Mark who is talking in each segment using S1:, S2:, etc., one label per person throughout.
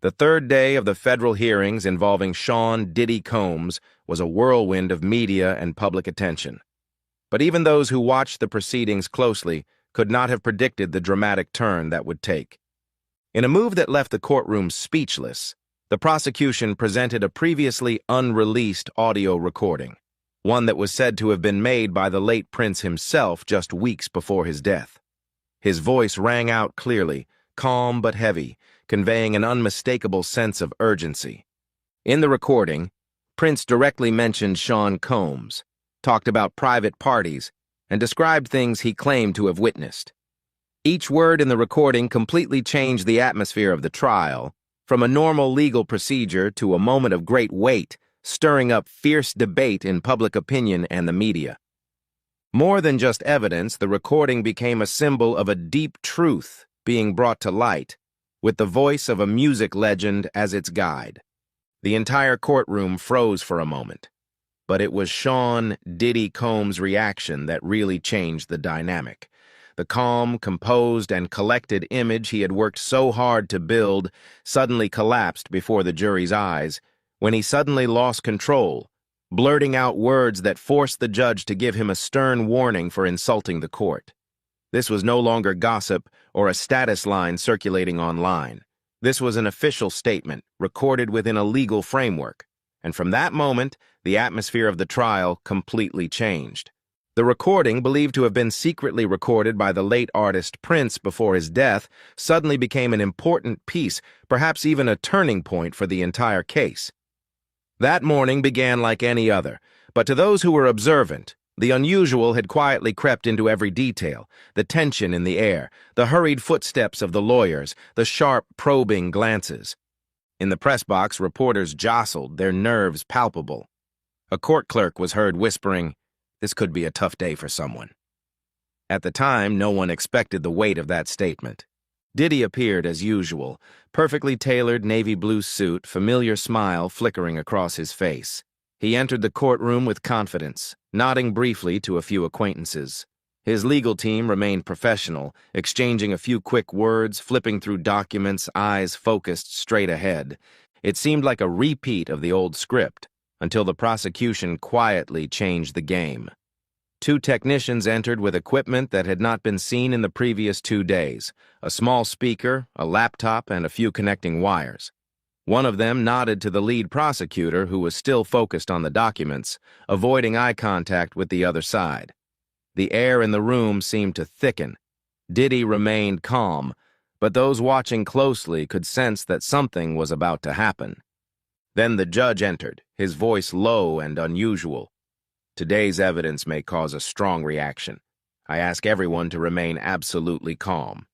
S1: The third day of the federal hearings involving Sean Diddy Combs was a whirlwind of media and public attention. But even those who watched the proceedings closely could not have predicted the dramatic turn that would take. In a move that left the courtroom speechless, the prosecution presented a previously unreleased audio recording, one that was said to have been made by the late Prince himself just weeks before his death. His voice rang out clearly, calm but heavy, conveying an unmistakable sense of urgency. In the recording, Prince directly mentioned Sean Combs, talked about private parties, and described things he claimed to have witnessed. Each word in the recording completely changed the atmosphere of the trial, from a normal legal procedure to a moment of great weight, stirring up fierce debate in public opinion and the media. More than just evidence, the recording became a symbol of a deep truth being brought to light, with the voice of a music legend as its guide. The entire courtroom froze for a moment, but it was Sean Diddy Combs' reaction that really changed the dynamic. The calm, composed, and collected image he had worked so hard to build suddenly collapsed before the jury's eyes when he suddenly lost control, blurting out words that forced the judge to give him a stern warning for insulting the court. This was no longer gossip or a status line circulating online. This was an official statement, recorded within a legal framework, and from that moment, the atmosphere of the trial completely changed. The recording, believed to have been secretly recorded by the late artist Prince before his death, suddenly became an important piece, perhaps even a turning point for the entire case. That morning began like any other, but to those who were observant, the unusual had quietly crept into every detail: the tension in the air, the hurried footsteps of the lawyers, the sharp, probing glances. In the press box, reporters jostled, their nerves palpable. A court clerk was heard whispering, "This could be a tough day for someone." At the time, no one expected the weight of that statement. Diddy appeared as usual, perfectly tailored navy blue suit, familiar smile flickering across his face. He entered the courtroom with confidence, nodding briefly to a few acquaintances. His legal team remained professional, exchanging a few quick words, flipping through documents, eyes focused straight ahead. It seemed like a repeat of the old script, until the prosecution quietly changed the game. Two technicians entered with equipment that had not been seen in the previous 2 days: a small speaker, a laptop, and a few connecting wires. One of them nodded to the lead prosecutor, who was still focused on the documents, avoiding eye contact with the other side. The air in the room seemed to thicken. Diddy remained calm, but those watching closely could sense that something was about to happen. Then the judge entered, his voice low and unusual. "Today's evidence may cause a strong reaction. I ask everyone to remain absolutely calm."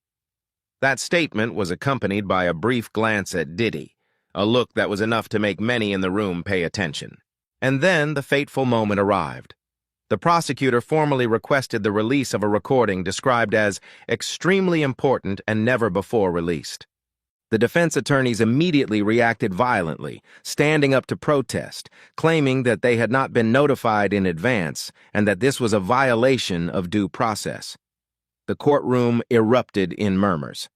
S1: That statement was accompanied by a brief glance at Diddy, a look that was enough to make many in the room pay attention. And then the fateful moment arrived. The prosecutor formally requested the release of a recording described as extremely important and never before released. The defense attorneys immediately reacted violently, standing up to protest, claiming that they had not been notified in advance and that this was a violation of due process. The courtroom erupted in murmurs.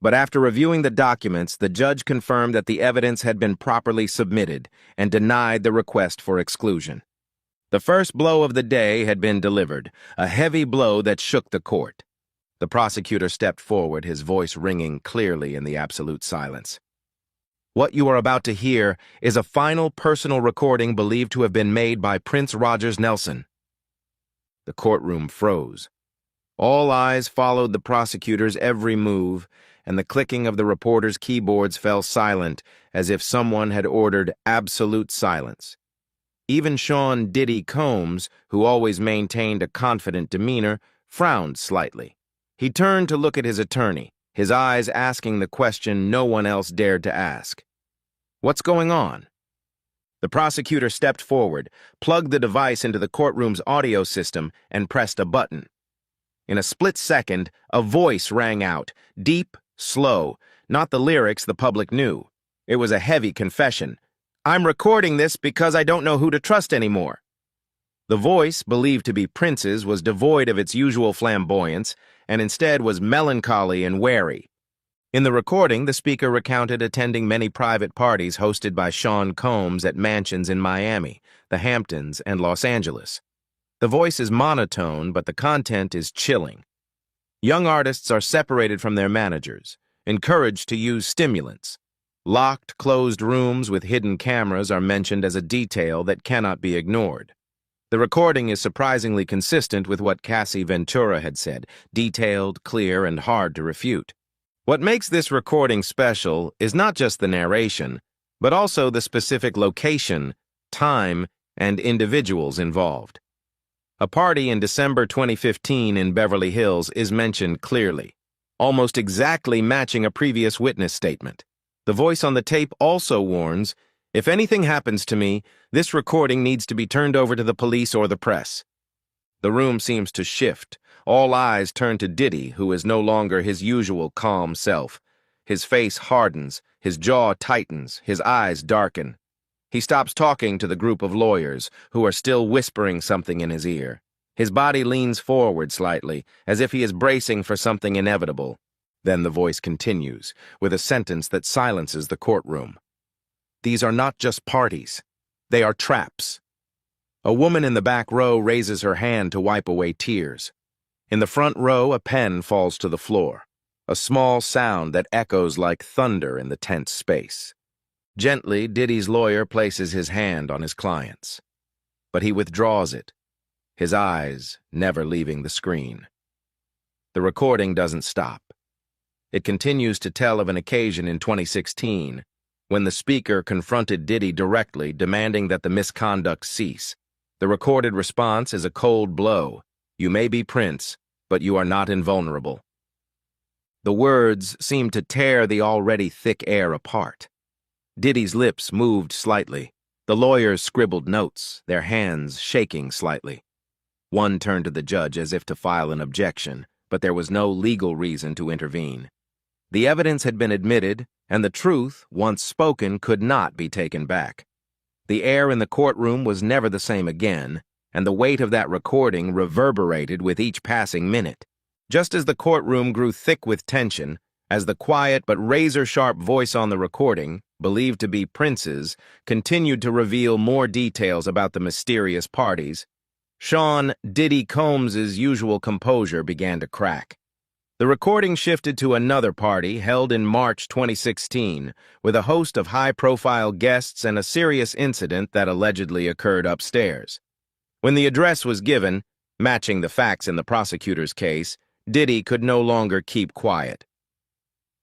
S1: But after reviewing the documents, the judge confirmed that the evidence had been properly submitted and denied the request for exclusion. The first blow of the day had been delivered, a heavy blow that shook the court. The prosecutor stepped forward, his voice ringing clearly in the absolute silence. "What you are about to hear is a final personal recording believed to have been made by Prince Rogers Nelson." The courtroom froze. All eyes followed the prosecutor's every move, and the clicking of the reporters' keyboards fell silent, as if someone had ordered absolute silence. Even Sean Diddy Combs, who always maintained a confident demeanor, frowned slightly. He turned to look at his attorney, his eyes asking the question no one else dared to ask. "What's going on?" The prosecutor stepped forward, plugged the device into the courtroom's audio system, and pressed a button. In a split second, a voice rang out, deep, slow, not the lyrics the public knew. It was a heavy confession. "I'm recording this because I don't know who to trust anymore." The voice, believed to be Prince's, was devoid of its usual flamboyance, and instead was melancholy and wary. In the recording, the speaker recounted attending many private parties hosted by Sean Combs at mansions in Miami, the Hamptons, and Los Angeles. The voice is monotone, but the content is chilling. Young artists are separated from their managers, encouraged to use stimulants. Locked, closed rooms with hidden cameras are mentioned as a detail that cannot be ignored. The recording is surprisingly consistent with what Cassie Ventura had said, detailed, clear, and hard to refute. What makes this recording special is not just the narration, but also the specific location, time, and individuals involved. A party in December 2015 in Beverly Hills is mentioned clearly, almost exactly matching a previous witness statement. The voice on the tape also warns, "If anything happens to me, this recording needs to be turned over to the police or the press." The room seems to shift. All eyes turn to Diddy, who is no longer his usual calm self. His face hardens, his jaw tightens, his eyes darken. He stops talking to the group of lawyers, who are still whispering something in his ear. His body leans forward slightly, as if he is bracing for something inevitable. Then the voice continues, with a sentence that silences the courtroom. "These are not just parties. They are traps." A woman in the back row raises her hand to wipe away tears. In the front row, a pen falls to the floor, a small sound that echoes like thunder in the tense space. Gently, Diddy's lawyer places his hand on his client's, but he withdraws it, his eyes never leaving the screen. The recording doesn't stop. It continues to tell of an occasion in 2016 when the speaker confronted Diddy directly, demanding that the misconduct cease. The recorded response is a cold blow. "You may be Prince, but you are not invulnerable." The words seem to tear the already thick air apart. Diddy's lips moved slightly. The lawyers scribbled notes, their hands shaking slightly. One turned to the judge as if to file an objection, but there was no legal reason to intervene. The evidence had been admitted, and the truth, once spoken, could not be taken back. The air in the courtroom was never the same again, and the weight of that recording reverberated with each passing minute. Just as the courtroom grew thick with tension, as the quiet but razor-sharp voice on the recording, believed to be Prince's, continued to reveal more details about the mysterious parties, Sean "Diddy" Combs' usual composure began to crack. The recording shifted to another party held in March 2016, with a host of high-profile guests and a serious incident that allegedly occurred upstairs. When the address was given, matching the facts in the prosecutor's case, Diddy could no longer keep quiet.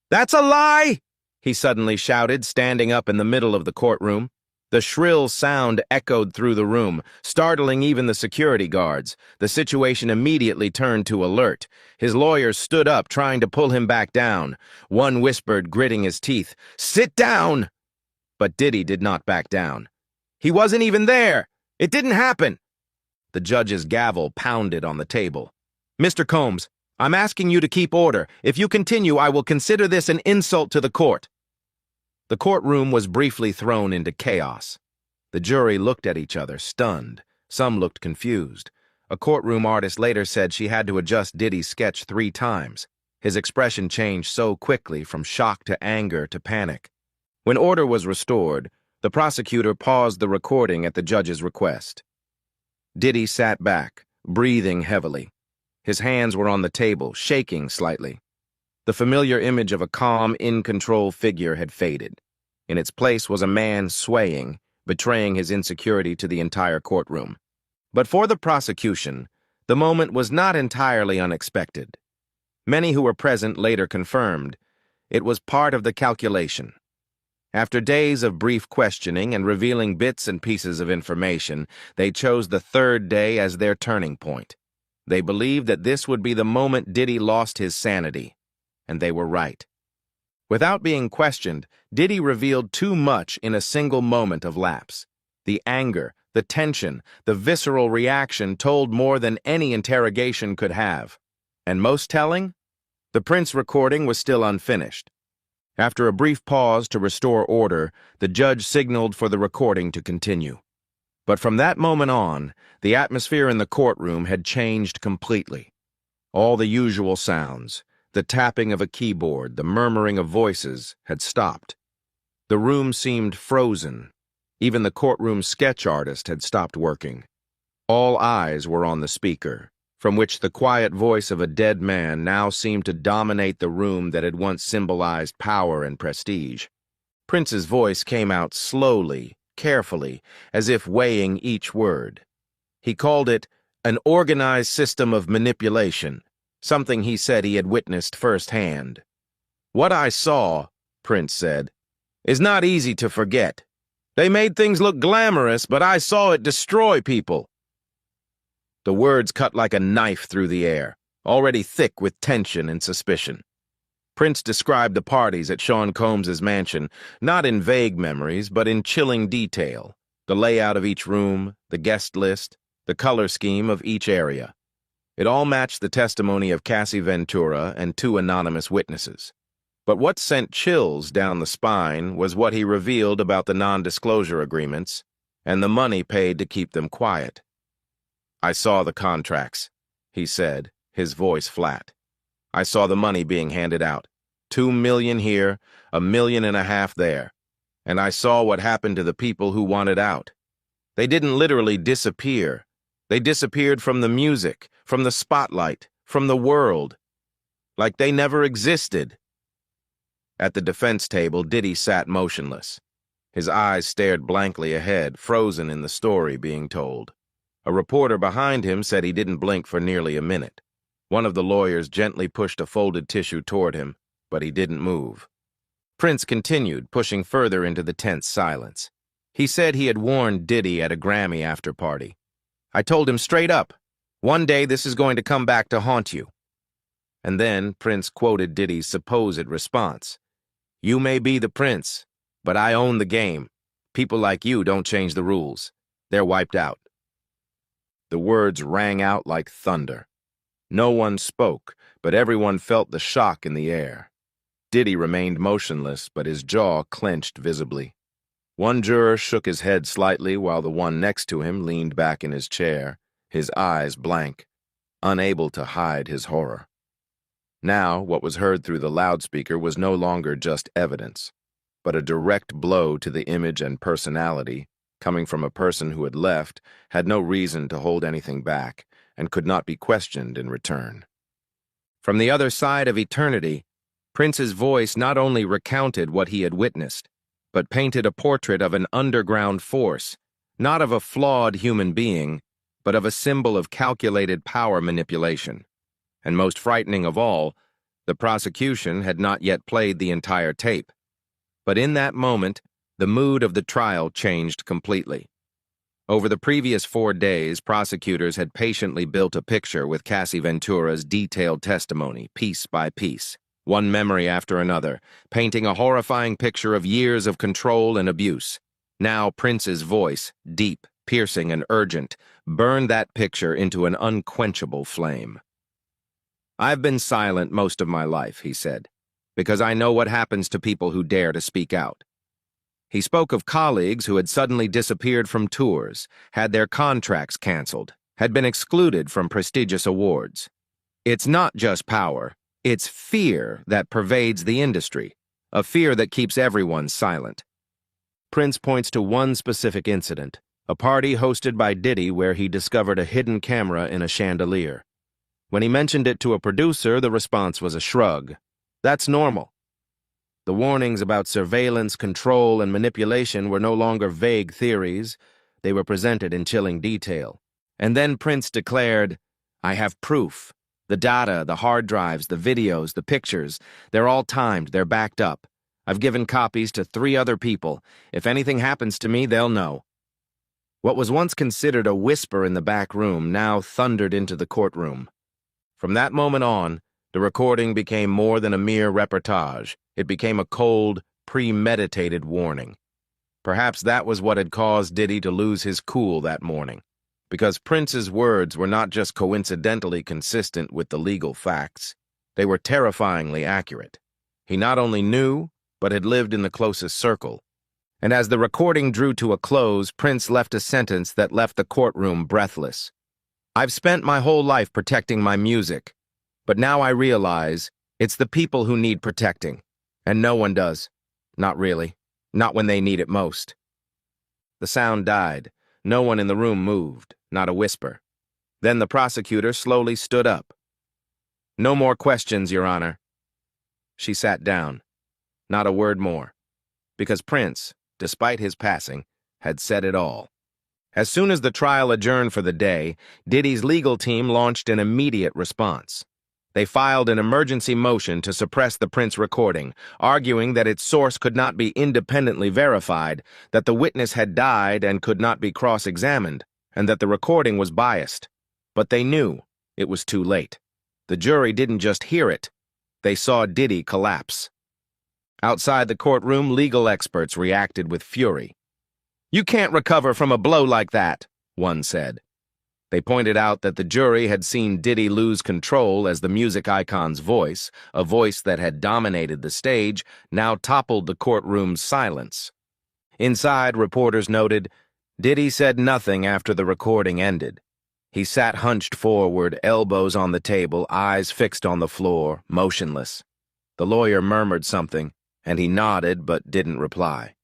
S1: "That's a lie!" he suddenly shouted, standing up in the middle of the courtroom. The shrill sound echoed through the room, startling even the security guards. The situation immediately turned to alert. His lawyers stood up, trying to pull him back down. One whispered, gritting his teeth, "Sit down!" But Diddy did not back down. "He wasn't even there! It didn't happen!" The judge's gavel pounded on the table. "Mr. Combs, I'm asking you to keep order. If you continue, I will consider this an insult to the court." The courtroom was briefly thrown into chaos. The jury looked at each other, stunned. Some looked confused. A courtroom artist later said she had to adjust Diddy's sketch 3 times. His expression changed so quickly from shock to anger to panic. When order was restored, the prosecutor paused the recording at the judge's request. Diddy sat back, breathing heavily. His hands were on the table, shaking slightly. The familiar image of a calm, in-control figure had faded. In its place was a man swaying, betraying his insecurity to the entire courtroom. But for the prosecution, the moment was not entirely unexpected. Many who were present later confirmed it was part of the calculation. After days of brief questioning and revealing bits and pieces of information, they chose the 3rd day as their turning point. They believed that this would be the moment Diddy lost his sanity. And they were right. Without being questioned, Diddy revealed too much in a single moment of lapse. The anger, the tension, the visceral reaction told more than any interrogation could have. And most telling? The Prince recording was still unfinished. After a brief pause to restore order, the judge signaled for the recording to continue. But from that moment on, the atmosphere in the courtroom had changed completely. All the usual sounds, The tapping of a keyboard, the murmuring of voices had stopped. The room seemed frozen. Even the courtroom sketch artist had stopped working. All eyes were on the speaker, from which the quiet voice of a dead man now seemed to dominate the room that had once symbolized power and prestige. Prince's voice came out slowly, carefully, as if weighing each word. He called it an organized system of manipulation, something he said he had witnessed firsthand. "What I saw," Prince said, "is not easy to forget. They made things look glamorous, but I saw it destroy people." The words cut like a knife through the air, already thick with tension and suspicion. Prince described the parties at Sean Combs's mansion, not in vague memories, but in chilling detail. The layout of each room, the guest list, the color scheme of each area. It all matched the testimony of Cassie Ventura and 2 anonymous witnesses. But what sent chills down the spine was what he revealed about the non-disclosure agreements and the money paid to keep them quiet. "I saw the contracts," he said, his voice flat. "I saw the money being handed out. 2 million here, 1.5 million there. And I saw what happened to the people who wanted out. They didn't literally disappear. They disappeared from the music, from the spotlight, from the world. Like they never existed." At the defense table, Diddy sat motionless. His eyes stared blankly ahead, frozen in the story being told. A reporter behind him said he didn't blink for nearly a minute. One of the lawyers gently pushed a folded tissue toward him, but he didn't move. Prince continued, pushing further into the tense silence. He said he had warned Diddy at a Grammy after-party. "I told him straight up, one day this is going to come back to haunt you." And then Prince quoted Diddy's supposed response. "You may be the prince, but I own the game. People like you don't change the rules. They're wiped out." The words rang out like thunder. No one spoke, but everyone felt the shock in the air. Diddy remained motionless, but his jaw clenched visibly. One juror shook his head slightly while the one next to him leaned back in his chair, his eyes blank, unable to hide his horror. Now, what was heard through the loudspeaker was no longer just evidence, but a direct blow to the image and personality, coming from a person who had left, had no reason to hold anything back, and could not be questioned in return. From the other side of eternity, Prince's voice not only recounted what he had witnessed, but painted a portrait of an underground force, not of a flawed human being, but of a symbol of calculated power manipulation. And most frightening of all, the prosecution had not yet played the entire tape. But in that moment, the mood of the trial changed completely. Over the previous 4 days, prosecutors had patiently built a picture with Cassie Ventura's detailed testimony, piece by piece, one memory after another, painting a horrifying picture of years of control and abuse. Now Prince's voice, deep, piercing, and urgent, burned that picture into an unquenchable flame. "I've been silent most of my life," he said, "because I know what happens to people who dare to speak out." He spoke of colleagues who had suddenly disappeared from tours, had their contracts canceled, had been excluded from prestigious awards. It's not just power, it's fear that pervades the industry, a fear that keeps everyone silent. Prince points to one specific incident, a party hosted by Diddy where he discovered a hidden camera in a chandelier. When he mentioned it to a producer, the response was a shrug. That's normal. The warnings about surveillance, control, and manipulation were no longer vague theories. They were presented in chilling detail. And then Prince declared, "I have proof. The data, the hard drives, the videos, the pictures, they're all timed, they're backed up. I've given copies to 3 other people. If anything happens to me, they'll know." What was once considered a whisper in the back room now thundered into the courtroom. From that moment on, the recording became more than a mere reportage. It became a cold, premeditated warning. Perhaps that was what had caused Diddy to lose his cool that morning, because Prince's words were not just coincidentally consistent with the legal facts. They were terrifyingly accurate. He not only knew, but had lived in the closest circle. And as the recording drew to a close, Prince left a sentence that left the courtroom breathless. "I've spent my whole life protecting my music, but now I realize It's the people who need protecting, and no one does. Not really. Not when they need it most. The sound died. No one in the room moved, not a whisper. Then the prosecutor slowly stood up. "No more questions, Your Honor." She sat down. Not a word more. Because Prince, despite his passing, had said it all. As soon as the trial adjourned for the day, Diddy's legal team launched an immediate response. They filed an emergency motion to suppress the Prince recording, arguing that its source could not be independently verified, that the witness had died and could not be cross-examined, and that the recording was biased. But they knew it was too late. The jury didn't just hear it. They saw Diddy collapse. Outside the courtroom, legal experts reacted with fury. "You can't recover from a blow like that," one said. They pointed out that the jury had seen Diddy lose control as the music icon's voice, a voice that had dominated the stage, now toppled the courtroom's silence. Inside, reporters noted, Diddy said nothing after the recording ended. He sat hunched forward, elbows on the table, eyes fixed on the floor, motionless. The lawyer murmured something, and he nodded but didn't reply.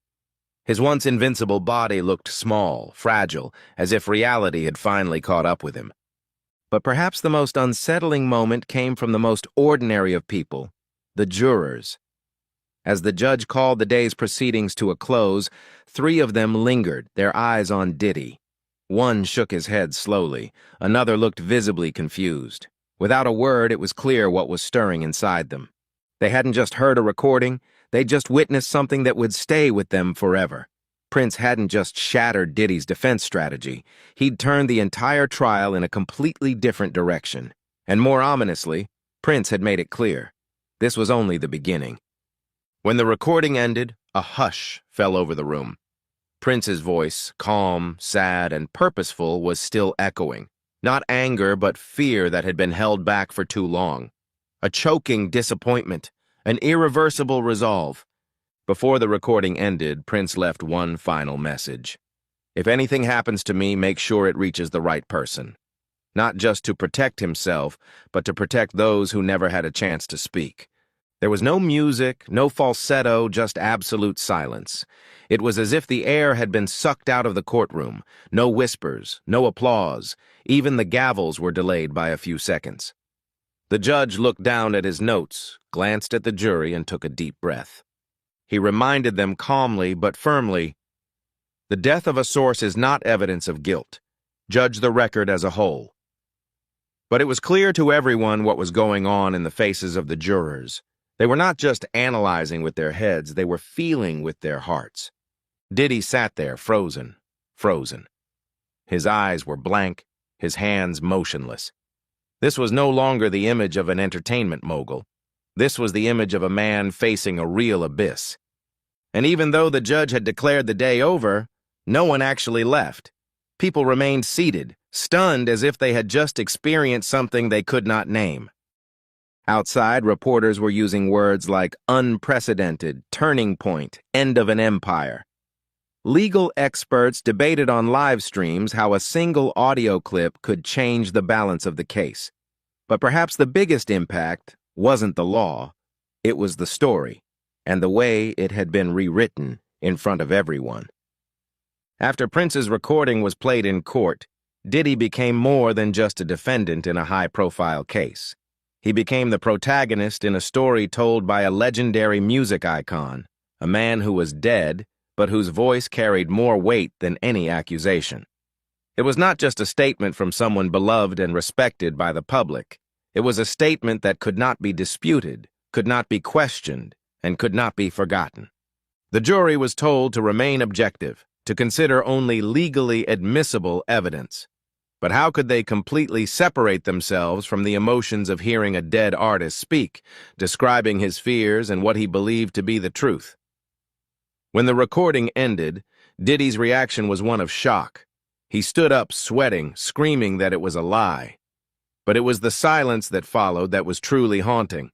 S1: His once invincible body looked small, fragile, as if reality had finally caught up with him. But perhaps the most unsettling moment came from the most ordinary of people, the jurors. As the judge called the day's proceedings to a close, 3 of them lingered, their eyes on Diddy. One shook his head slowly, another looked visibly confused. Without a word, it was clear what was stirring inside them. They hadn't just heard a recording, they'd just witnessed something that would stay with them forever. Prince hadn't just shattered Diddy's defense strategy, he'd turned the entire trial in a completely different direction. And more ominously, Prince had made it clear. This was only the beginning. When the recording ended, a hush fell over the room. Prince's voice, calm, sad, and purposeful, was still echoing. Not anger, but fear that had been held back for too long. A choking disappointment, an irreversible resolve. Before the recording ended, Prince left one final message. "If anything happens to me, make sure it reaches the right person." Not just to protect himself, but to protect those who never had a chance to speak. There was no music, no falsetto, just absolute silence. It was as if the air had been sucked out of the courtroom. No whispers, no applause. Even the gavels were delayed by a few seconds. The judge looked down at his notes, glanced at the jury, and took a deep breath. He reminded them calmly but firmly, "The death of a source is not evidence of guilt. Judge the record as a whole." But it was clear to everyone what was going on in the faces of the jurors. They were not just analyzing with their heads, they were feeling with their hearts. Diddy sat there, frozen. His eyes were blank, his hands motionless. This was no longer the image of an entertainment mogul. This was the image of a man facing a real abyss. And even though the judge had declared the day over, no one actually left. People remained seated, stunned as if they had just experienced something they could not name. Outside, reporters were using words like unprecedented, turning point, end of an empire. Legal experts debated on live streams how a single audio clip could change the balance of the case. But perhaps the biggest impact wasn't the law, it was the story, and the way it had been rewritten in front of everyone. After Prince's recording was played in court, Diddy became more than just a defendant in a high-profile case. He became the protagonist in a story told by a legendary music icon, a man who was dead, but whose voice carried more weight than any accusation. It was not just a statement from someone beloved and respected by the public. It was a statement that could not be disputed, could not be questioned, and could not be forgotten. The jury was told to remain objective, to consider only legally admissible evidence. But how could they completely separate themselves from the emotions of hearing a dead artist speak, describing his fears and what he believed to be the truth? When the recording ended, Diddy's reaction was one of shock. He stood up, sweating, screaming that it was a lie. But it was the silence that followed that was truly haunting.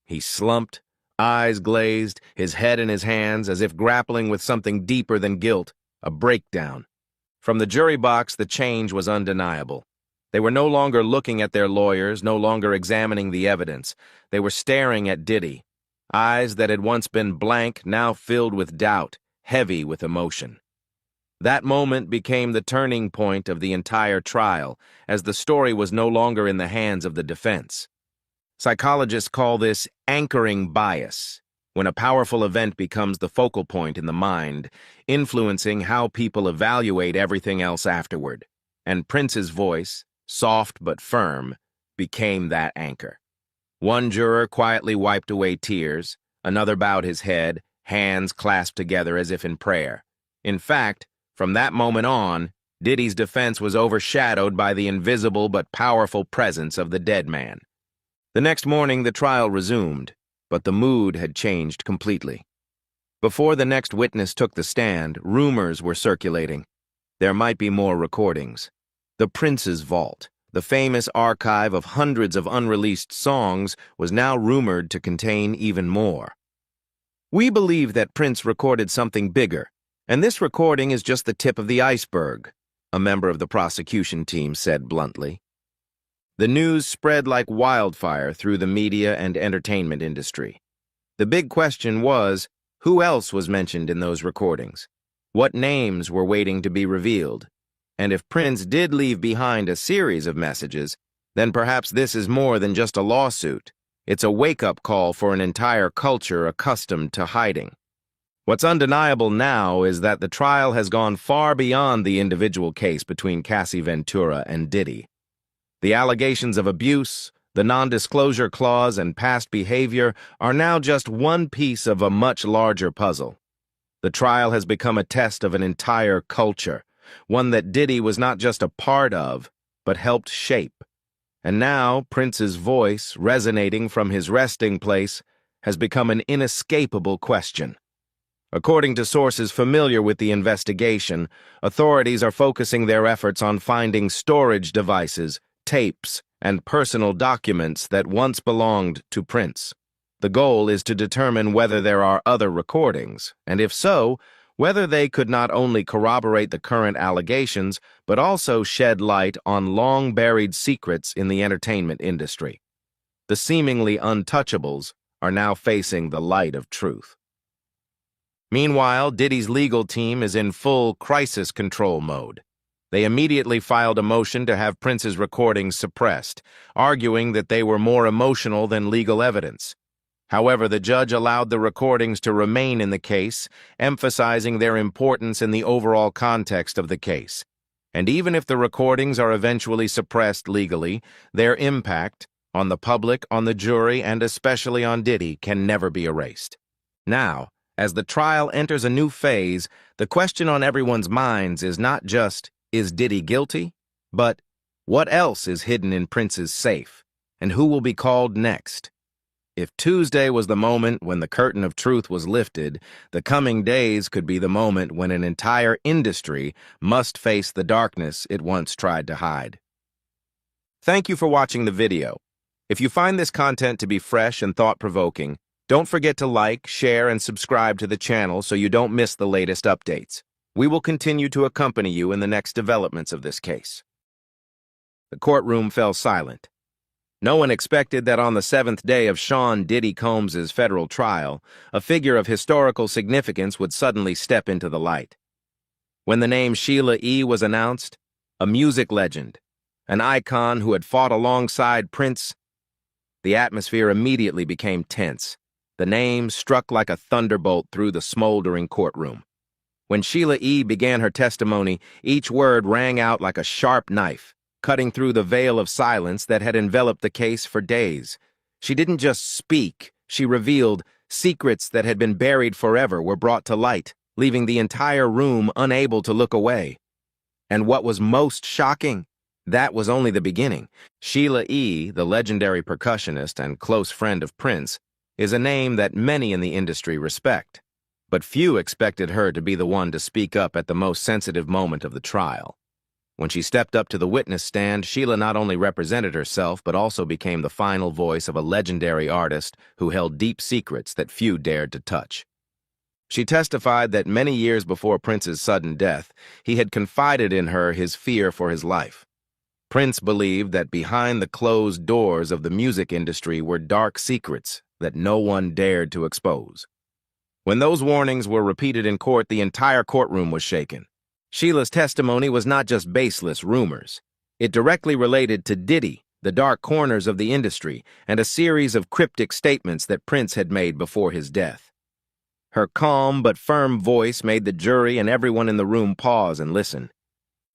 S1: He slumped, eyes glazed, his head in his hands, as if grappling with something deeper than guilt, a breakdown. From the jury box, the change was undeniable. They were no longer looking at their lawyers, no longer examining the evidence. They were staring at Diddy, eyes that had once been blank, now filled with doubt, heavy with emotion. That moment became the turning point of the entire trial, as the story was no longer in the hands of the defense. Psychologists call this anchoring bias, when a powerful event becomes the focal point in the mind, influencing how people evaluate everything else afterward. And Prince's voice, soft but firm, became that anchor. One juror quietly wiped away tears, another bowed his head, hands clasped together as if in prayer. In fact, from that moment on, Diddy's defense was overshadowed by the invisible but powerful presence of the dead man. The next morning, the trial resumed, but the mood had changed completely. Before the next witness took the stand, rumors were circulating. There might be more recordings. The Prince's Vault, the famous archive of hundreds of unreleased songs, was now rumored to contain even more. "We believe that Prince recorded something bigger, and this recording is just the tip of the iceberg," a member of the prosecution team said bluntly. The news spread like wildfire through the media and entertainment industry. The big question was, who else was mentioned in those recordings? What names were waiting to be revealed? And if Prince did leave behind a series of messages, then perhaps this is more than just a lawsuit. It's a wake-up call for an entire culture accustomed to hiding. What's undeniable now is that the trial has gone far beyond the individual case between Cassie Ventura and Diddy. The allegations of abuse, the non-disclosure clause, and past behavior are now just one piece of a much larger puzzle. The trial has become a test of an entire culture, one that Diddy was not just a part of, but helped shape. And now, Prince's voice, resonating from his resting place, has become an inescapable question. According to sources familiar with the investigation, authorities are focusing their efforts on finding storage devices, tapes, and personal documents that once belonged to Prince. The goal is to determine whether there are other recordings, and if so, whether they could not only corroborate the current allegations, but also shed light on long-buried secrets in the entertainment industry. The seemingly untouchables are now facing the light of truth. Meanwhile, Diddy's legal team is in full crisis control mode. They immediately filed a motion to have Prince's recordings suppressed, arguing that they were more emotional than legal evidence. However, the judge allowed the recordings to remain in the case, emphasizing their importance in the overall context of the case. And even if the recordings are eventually suppressed legally, their impact on the public, on the jury, and especially on Diddy can never be erased. Now, as the trial enters a new phase, the question on everyone's minds is not just, is Diddy guilty? But what else is hidden in Prince's safe? And who will be called next? If Tuesday was the moment when the curtain of truth was lifted, the coming days could be the moment when an entire industry must face the darkness it once tried to hide. Thank you for watching the video. If you find this content to be fresh and thought-provoking, don't forget to like, share, and subscribe to the channel so you don't miss the latest updates. We will continue to accompany you in the next developments of this case. The courtroom fell silent. No one expected that on the 7th day of Sean Diddy Combs' federal trial, a figure of historical significance would suddenly step into the light. When the name Sheila E. was announced, a music legend, an icon who had fought alongside Prince, the atmosphere immediately became tense. The name struck like a thunderbolt through the smoldering courtroom. When Sheila E. began her testimony, each word rang out like a sharp knife, cutting through the veil of silence that had enveloped the case for days. She didn't just speak, she revealed secrets that had been buried forever were brought to light, leaving the entire room unable to look away. And what was most shocking? That was only the beginning. Sheila E., the legendary percussionist and close friend of Prince, is a name that many in the industry respect. But few expected her to be the one to speak up at the most sensitive moment of the trial. When she stepped up to the witness stand, Sheila not only represented herself, but also became the final voice of a legendary artist who held deep secrets that few dared to touch. She testified that many years before Prince's sudden death, he had confided in her his fear for his life. Prince believed that behind the closed doors of the music industry were dark secrets that no one dared to expose. When those warnings were repeated in court, the entire courtroom was shaken. Sheila's testimony was not just baseless rumors. It directly related to Diddy, the dark corners of the industry, and a series of cryptic statements that Prince had made before his death. Her calm but firm voice made the jury and everyone in the room pause and listen.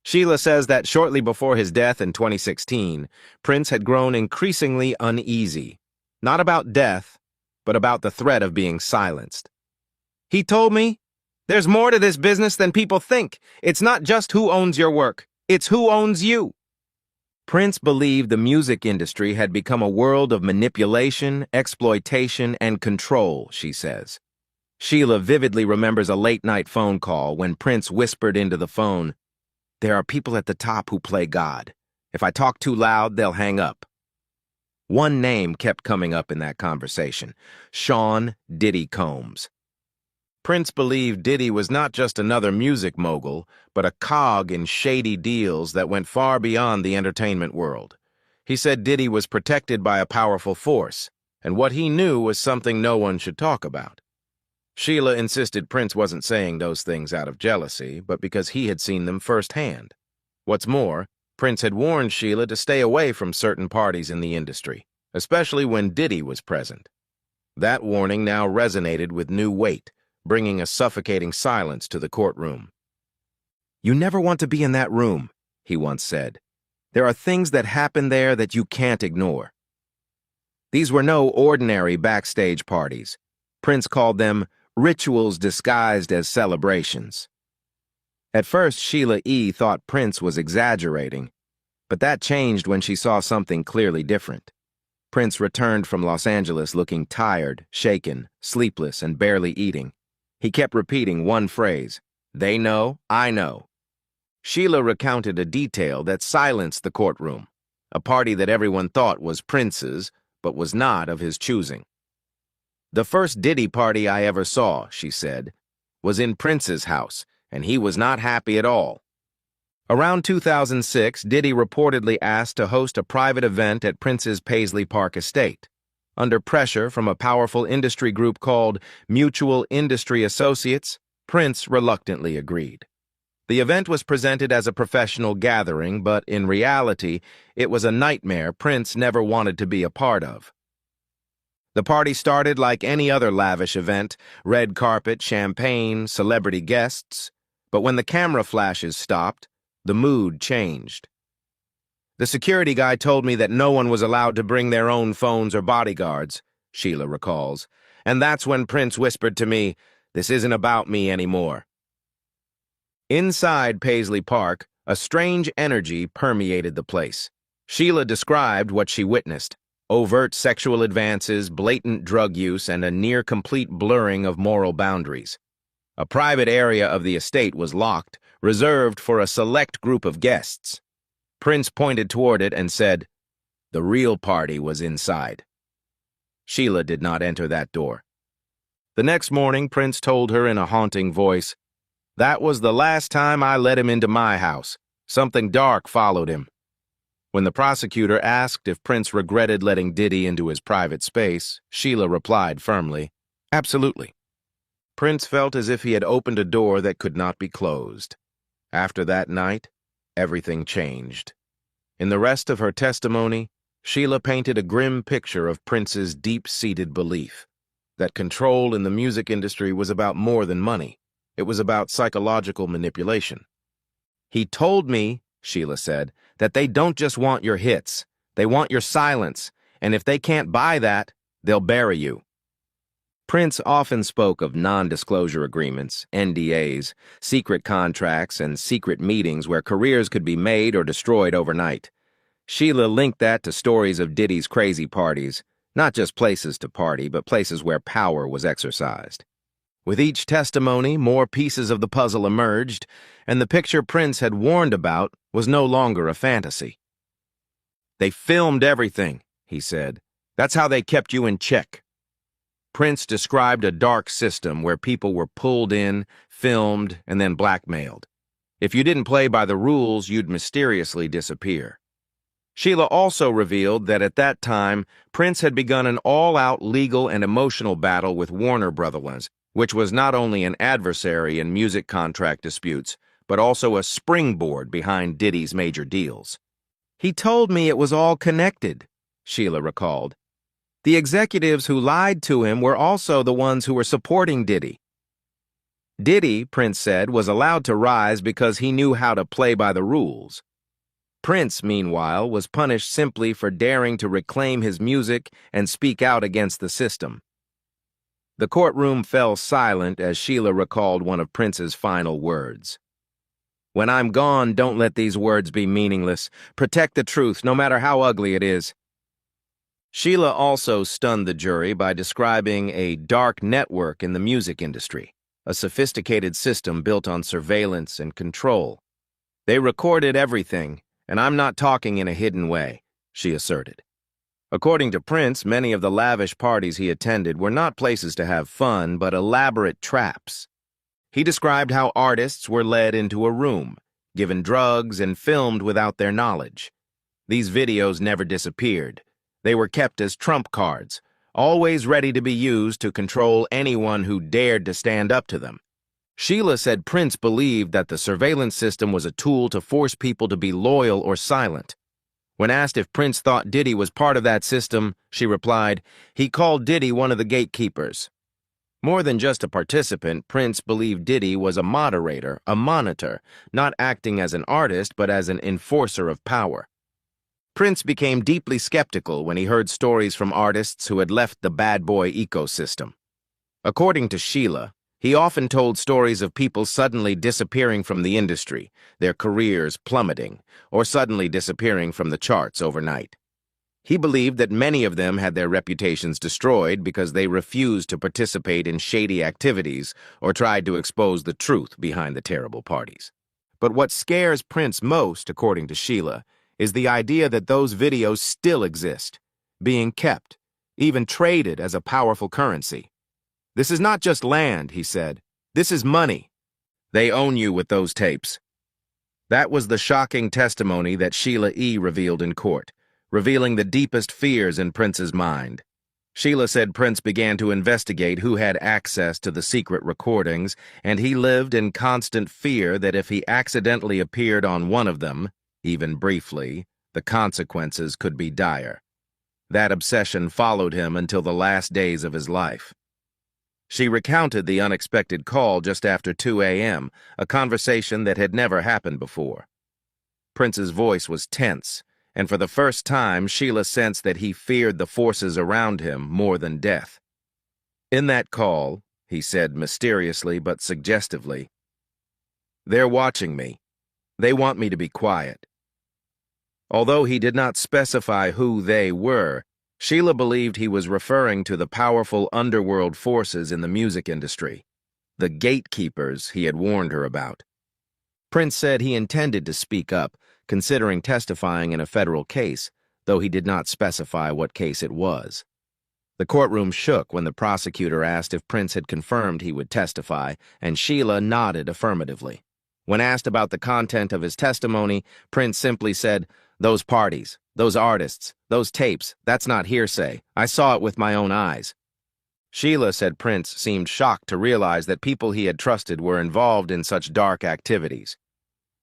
S1: Sheila says that shortly before his death in 2016, Prince had grown increasingly uneasy, not about death, but about the threat of being silenced. "He told me, there's more to this business than people think. It's not just who owns your work, it's who owns you." Prince believed the music industry had become a world of manipulation, exploitation, and control, she says. Sheila vividly remembers a late-night phone call when Prince whispered into the phone, "There are people at the top who play God. If I talk too loud, they'll hang up." One name kept coming up in that conversation: Sean Diddy Combs. Prince believed Diddy was not just another music mogul, but a cog in shady deals that went far beyond the entertainment world. He said Diddy was protected by a powerful force, and what he knew was something no one should talk about. Sheila insisted Prince wasn't saying those things out of jealousy, but because he had seen them firsthand. What's more, Prince had warned Sheila to stay away from certain parties in the industry, especially when Diddy was present. That warning now resonated with new weight, bringing a suffocating silence to the courtroom. "You never want to be in that room," he once said. "There are things that happen there that you can't ignore." These were no ordinary backstage parties. Prince called them rituals disguised as celebrations. At first, Sheila E. thought Prince was exaggerating, but that changed when she saw something clearly different. Prince returned from Los Angeles looking tired, shaken, sleepless, and barely eating. He kept repeating one phrase: "They know, I know." Sheila recounted a detail that silenced the courtroom, a party that everyone thought was Prince's, but was not of his choosing. "The first Diddy party I ever saw," she said, "was in Prince's house, and he was not happy at all." Around 2006, Diddy reportedly asked to host a private event at Prince's Paisley Park estate. Under pressure from a powerful industry group called Mutual Industry Associates, Prince reluctantly agreed. The event was presented as a professional gathering, but in reality, it was a nightmare Prince never wanted to be a part of. The party started like any other lavish event: red carpet, champagne, celebrity guests. But when the camera flashes stopped, the mood changed. "The security guy told me that no one was allowed to bring their own phones or bodyguards," Sheila recalls. "And that's when Prince whispered to me, 'This isn't about me anymore.'" Inside Paisley Park, a strange energy permeated the place. Sheila described what she witnessed: overt sexual advances, blatant drug use, and a near-complete blurring of moral boundaries. A private area of the estate was locked, reserved for a select group of guests. Prince pointed toward it and said, "The real party was inside." Sheila did not enter that door. The next morning, Prince told her in a haunting voice, "That was the last time I let him into my house. Something dark followed him." When the prosecutor asked if Prince regretted letting Diddy into his private space, Sheila replied firmly, "Absolutely." Prince felt as if he had opened a door that could not be closed. After that night, everything changed. In the rest of her testimony, Sheila painted a grim picture of Prince's deep-seated belief that control in the music industry was about more than money. It was about psychological manipulation. "He told me," Sheila said, "that they don't just want your hits, they want your silence, and if they can't buy that, they'll bury you." Prince often spoke of non-disclosure agreements, NDAs, secret contracts, and secret meetings where careers could be made or destroyed overnight. Sheila linked that to stories of Diddy's crazy parties, not just places to party, but places where power was exercised. With each testimony, more pieces of the puzzle emerged, and the picture Prince had warned about was no longer a fantasy. "They filmed everything," he said. "That's how they kept you in check." Prince described a dark system where people were pulled in, filmed, and then blackmailed. If you didn't play by the rules, you'd mysteriously disappear. Sheila also revealed that at that time, Prince had begun an all-out legal and emotional battle with Warner Brothers, which was not only an adversary in music contract disputes, but also a springboard behind Diddy's major deals. "He told me it was all connected," Sheila recalled. "The executives who lied to him were also the ones who were supporting Diddy." Diddy, Prince said, was allowed to rise because he knew how to play by the rules. Prince, meanwhile, was punished simply for daring to reclaim his music and speak out against the system. The courtroom fell silent as Sheila recalled one of Prince's final words. "When I'm gone, don't let these words be meaningless. Protect the truth, no matter how ugly it is." Sheila also stunned the jury by describing a dark network in the music industry, a sophisticated system built on surveillance and control. "They recorded everything, and I'm not talking in a hidden way," she asserted. According to Prince, many of the lavish parties he attended were not places to have fun, but elaborate traps. He described how artists were led into a room, given drugs, and filmed without their knowledge. These videos never disappeared. They were kept as trump cards, always ready to be used to control anyone who dared to stand up to them. Sheila said Prince believed that the surveillance system was a tool to force people to be loyal or silent. When asked if Prince thought Diddy was part of that system, she replied, "He called Diddy one of the gatekeepers." More than just a participant, Prince believed Diddy was a moderator, a monitor, not acting as an artist but as an enforcer of power. Prince became deeply skeptical when he heard stories from artists who had left the bad boy ecosystem. According to Sheila, he often told stories of people suddenly disappearing from the industry, their careers plummeting, or suddenly disappearing from the charts overnight. He believed that many of them had their reputations destroyed because they refused to participate in shady activities or tried to expose the truth behind the terrible parties. But what scares Prince most, according to Sheila, is the idea that those videos still exist, being kept, even traded as a powerful currency. "This is not just land," he said. "This is money. They own you with those tapes." That was the shocking testimony that Sheila E. revealed in court, revealing the deepest fears in Prince's mind. Sheila said Prince began to investigate who had access to the secret recordings, and he lived in constant fear that if he accidentally appeared on one of them, even briefly, the consequences could be dire. That obsession followed him until the last days of his life. She recounted the unexpected call just after 2 a.m., a conversation that had never happened before. Prince's voice was tense, and for the first time, Sheila sensed that he feared the forces around him more than death. "In that call," he said mysteriously but suggestively, "they're watching me. They want me to be quiet." Although he did not specify who they were, Sheila believed he was referring to the powerful underworld forces in the music industry, the gatekeepers he had warned her about. Prince said he intended to speak up, considering testifying in a federal case, though he did not specify what case it was. The courtroom shook when the prosecutor asked if Prince had confirmed he would testify, and Sheila nodded affirmatively. When asked about the content of his testimony, Prince simply said, "Those parties, those artists, those tapes, that's not hearsay. I saw it with my own eyes." Sheila said Prince seemed shocked to realize that people he had trusted were involved in such dark activities.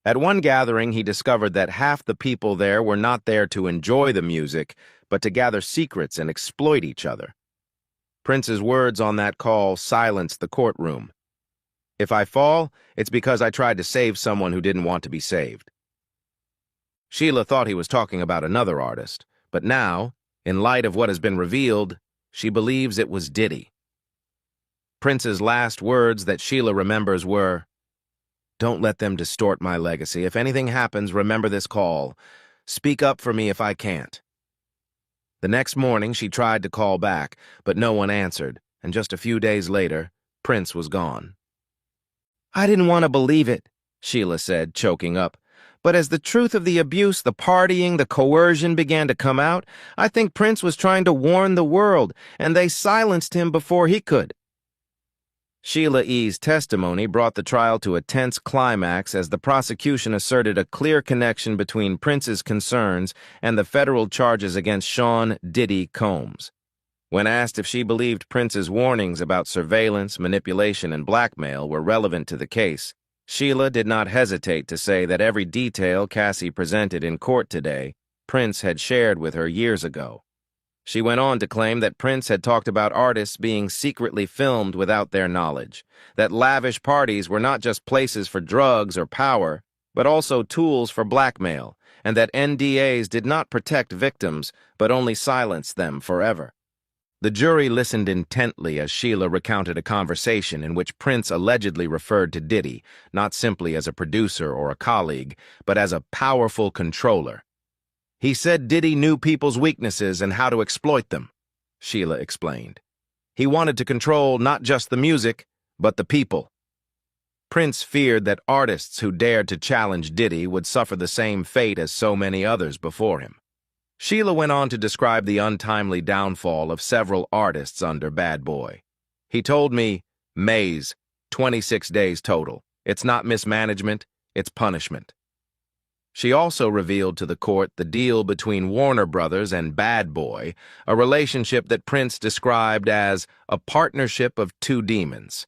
S1: At one gathering, he discovered that half the people there were not there to enjoy the music, but to gather secrets and exploit each other. Prince's words on that call silenced the courtroom. "If I fall, it's because I tried to save someone who didn't want to be saved." Sheila thought he was talking about another artist, but now, in light of what has been revealed, she believes it was Diddy. Prince's last words that Sheila remembers were, "Don't let them distort my legacy. If anything happens, remember this call. Speak up for me if I can't." The next morning, she tried to call back, but no one answered, and just a few days later, Prince was gone. "I didn't want to believe it," Sheila said, choking up. "But as the truth of the abuse, the partying, the coercion began to come out, I think Prince was trying to warn the world, and they silenced him before he could." Sheila E.'s testimony brought the trial to a tense climax as the prosecution asserted a clear connection between Prince's concerns and the federal charges against Sean Diddy Combs. When asked if she believed Prince's warnings about surveillance, manipulation, and blackmail were relevant to the case, Sheila did not hesitate to say that every detail Cassie presented in court today, Prince had shared with her years ago. She went on to claim that Prince had talked about artists being secretly filmed without their knowledge, that lavish parties were not just places for drugs or power, but also tools for blackmail, and that NDAs did not protect victims, but only silenced them forever. The jury listened intently as Sheila recounted a conversation in which Prince allegedly referred to Diddy, not simply as a producer or a colleague, but as a powerful controller. He said Diddy knew people's weaknesses and how to exploit them, Sheila explained. He wanted to control not just the music, but the people. Prince feared that artists who dared to challenge Diddy would suffer the same fate as so many others before him. Sheila went on to describe the untimely downfall of several artists under Bad Boy. He told me, "Maze, 26 days total. It's not mismanagement, it's punishment." She also revealed to the court the deal between Warner Brothers and Bad Boy, a relationship that Prince described as a partnership of two demons.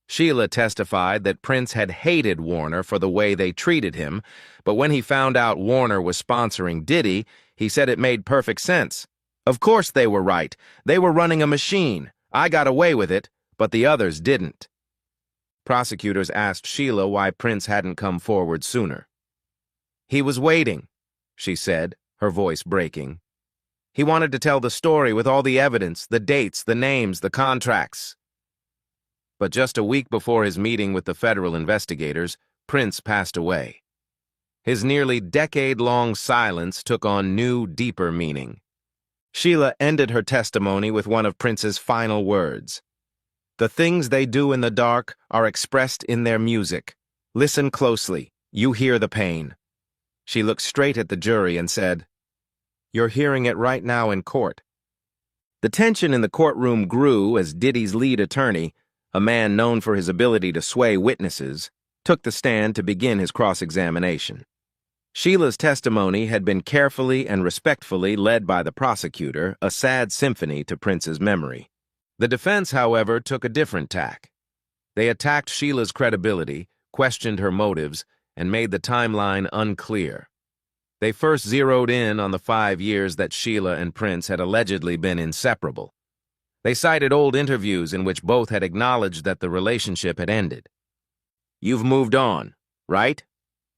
S1: Sheila testified that Prince had hated Warner for the way they treated him, but when he found out Warner was sponsoring Diddy, he said it made perfect sense. Of course they were right. They were running a machine. I got away with it, but the others didn't. Prosecutors asked Sheila why Prince hadn't come forward sooner. "He was waiting," she said, her voice breaking. "He wanted to tell the story with all the evidence, the dates, the names, the contracts." But just a week before his meeting with the federal investigators, Prince passed away. His nearly decade-long silence took on new, deeper meaning. Sheila ended her testimony with one of Prince's final words. "The things they do in the dark are expressed in their music. Listen closely. You hear the pain." She looked straight at the jury and said, "You're hearing it right now in court." The tension in the courtroom grew as Diddy's lead attorney, a man known for his ability to sway witnesses, took the stand to begin his cross-examination. Sheila's testimony had been carefully and respectfully led by the prosecutor, a sad symphony to Prince's memory. The defense, however, took a different tack. They attacked Sheila's credibility, questioned her motives, and made the timeline unclear. They first zeroed in on the 5 years that Sheila and Prince had allegedly been inseparable. They cited old interviews in which both had acknowledged that the relationship had ended. "You've moved on, right?"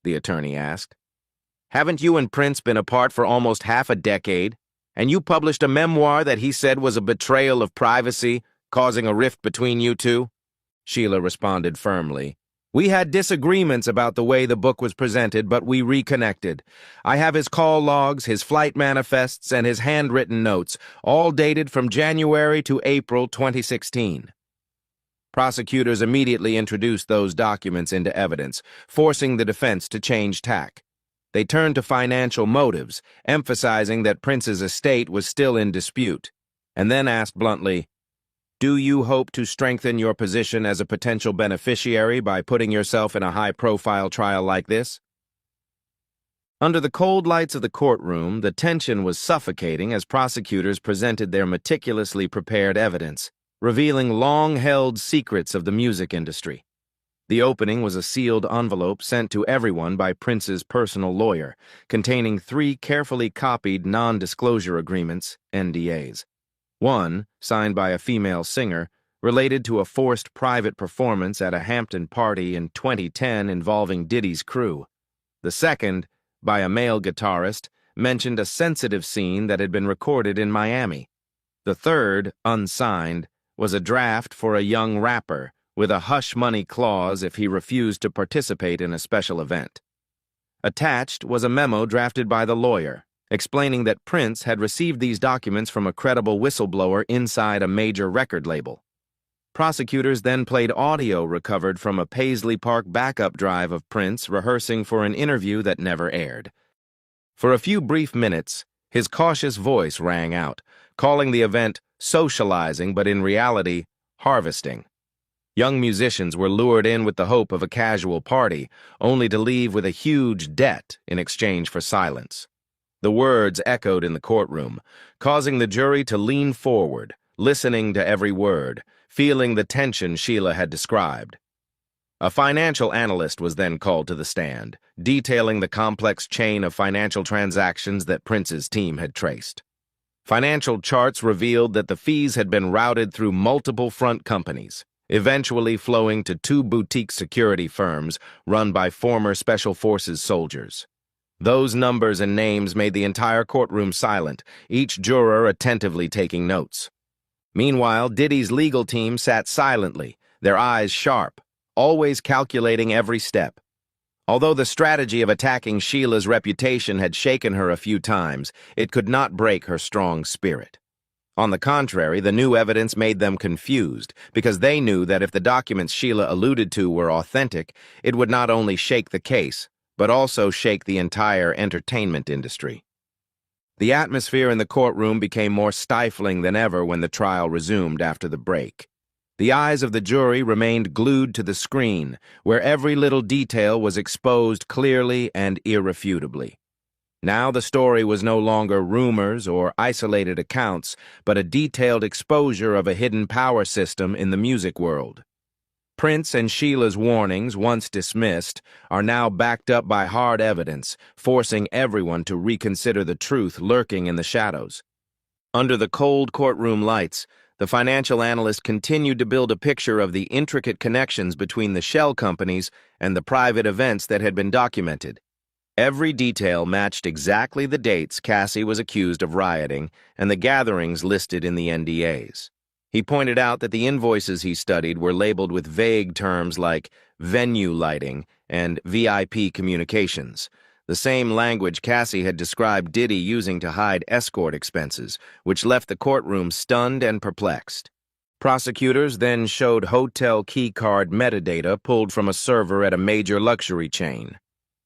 S1: the attorney asked. "Haven't you and Prince been apart for almost half a decade, and you published a memoir that he said was a betrayal of privacy, causing a rift between you two?" Sheila responded firmly. "We had disagreements about the way the book was presented, but we reconnected. I have his call logs, his flight manifests, and his handwritten notes, all dated from January to April 2016. Prosecutors immediately introduced those documents into evidence, forcing the defense to change tack. They turned to financial motives, emphasizing that Prince's estate was still in dispute, and then asked bluntly, "Do you hope to strengthen your position as a potential beneficiary by putting yourself in a high-profile trial like this?" Under the cold lights of the courtroom, the tension was suffocating as prosecutors presented their meticulously prepared evidence, revealing long-held secrets of the music industry. The opening was a sealed envelope sent to everyone by Prince's personal lawyer, containing 3 carefully copied non-disclosure agreements, NDAs. One, signed by a female singer, related to a forced private performance at a Hampton party in 2010 involving Diddy's crew. The second, by a male guitarist, mentioned a sensitive scene that had been recorded in Miami. The third, unsigned, was a draft for a young rapper, with a hush-money clause if he refused to participate in a special event. Attached was a memo drafted by the lawyer, explaining that Prince had received these documents from a credible whistleblower inside a major record label. Prosecutors then played audio recovered from a Paisley Park backup drive of Prince rehearsing for an interview that never aired. For a few brief minutes, his cautious voice rang out, calling the event socializing but in reality, harvesting. Young musicians were lured in with the hope of a casual party, only to leave with a huge debt in exchange for silence. The words echoed in the courtroom, causing the jury to lean forward, listening to every word, feeling the tension Sheila had described. A financial analyst was then called to the stand, detailing the complex chain of financial transactions that Prince's team had traced. Financial charts revealed that the fees had been routed through multiple front companies, eventually flowing to two boutique security firms run by former Special Forces soldiers. Those numbers and names made the entire courtroom silent, each juror attentively taking notes. Meanwhile, Diddy's legal team sat silently, their eyes sharp, always calculating every step. Although the strategy of attacking Sheila's reputation had shaken her a few times, it could not break her strong spirit. On the contrary, the new evidence made them confused, because they knew that if the documents Sheila alluded to were authentic, it would not only shake the case, but also shake the entire entertainment industry. The atmosphere in the courtroom became more stifling than ever when the trial resumed after the break. The eyes of the jury remained glued to the screen, where every little detail was exposed clearly and irrefutably. Now the story was no longer rumors or isolated accounts, but a detailed exposure of a hidden power system in the music world. Prince and Sheila's warnings, once dismissed, are now backed up by hard evidence, forcing everyone to reconsider the truth lurking in the shadows. Under the cold courtroom lights, the financial analyst continued to build a picture of the intricate connections between the shell companies and the private events that had been documented. Every detail matched exactly the dates Cassie was accused of rioting and the gatherings listed in the NDAs. He pointed out that the invoices he studied were labeled with vague terms like venue lighting and VIP communications, the same language Cassie had described Diddy using to hide escort expenses, which left the courtroom stunned and perplexed. Prosecutors then showed hotel keycard metadata pulled from a server at a major luxury chain.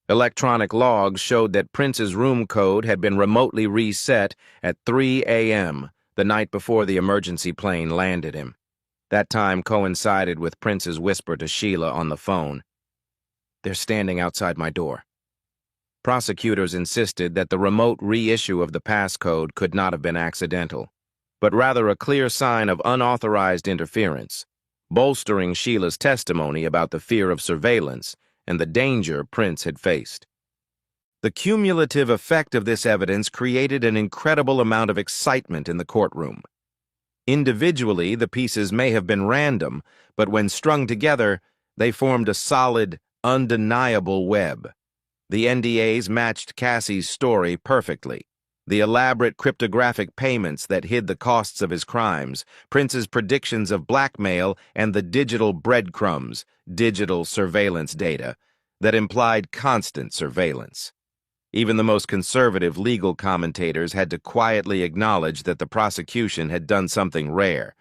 S1: Electronic logs showed that Prince's room code had been remotely reset at 3 a.m., the night before the emergency plane landed him. That time coincided with Prince's whisper to Sheila on the phone. "They're standing outside my door." Prosecutors insisted that the remote reissue of the passcode could not have been accidental, but rather a clear sign of unauthorized interference, bolstering Sheila's testimony about the fear of surveillance and the danger Prince had faced. The cumulative effect of this evidence created an incredible amount of excitement in the courtroom. Individually, the pieces may have been random, but when strung together, they formed a solid, undeniable web. The NDAs matched Cassie's story perfectly. The elaborate cryptographic payments that hid the costs of his crimes, Prince's predictions of blackmail, and the digital breadcrumbs, digital surveillance data, that implied constant surveillance. Even the most conservative legal commentators had to quietly acknowledge that the prosecution had done something rare,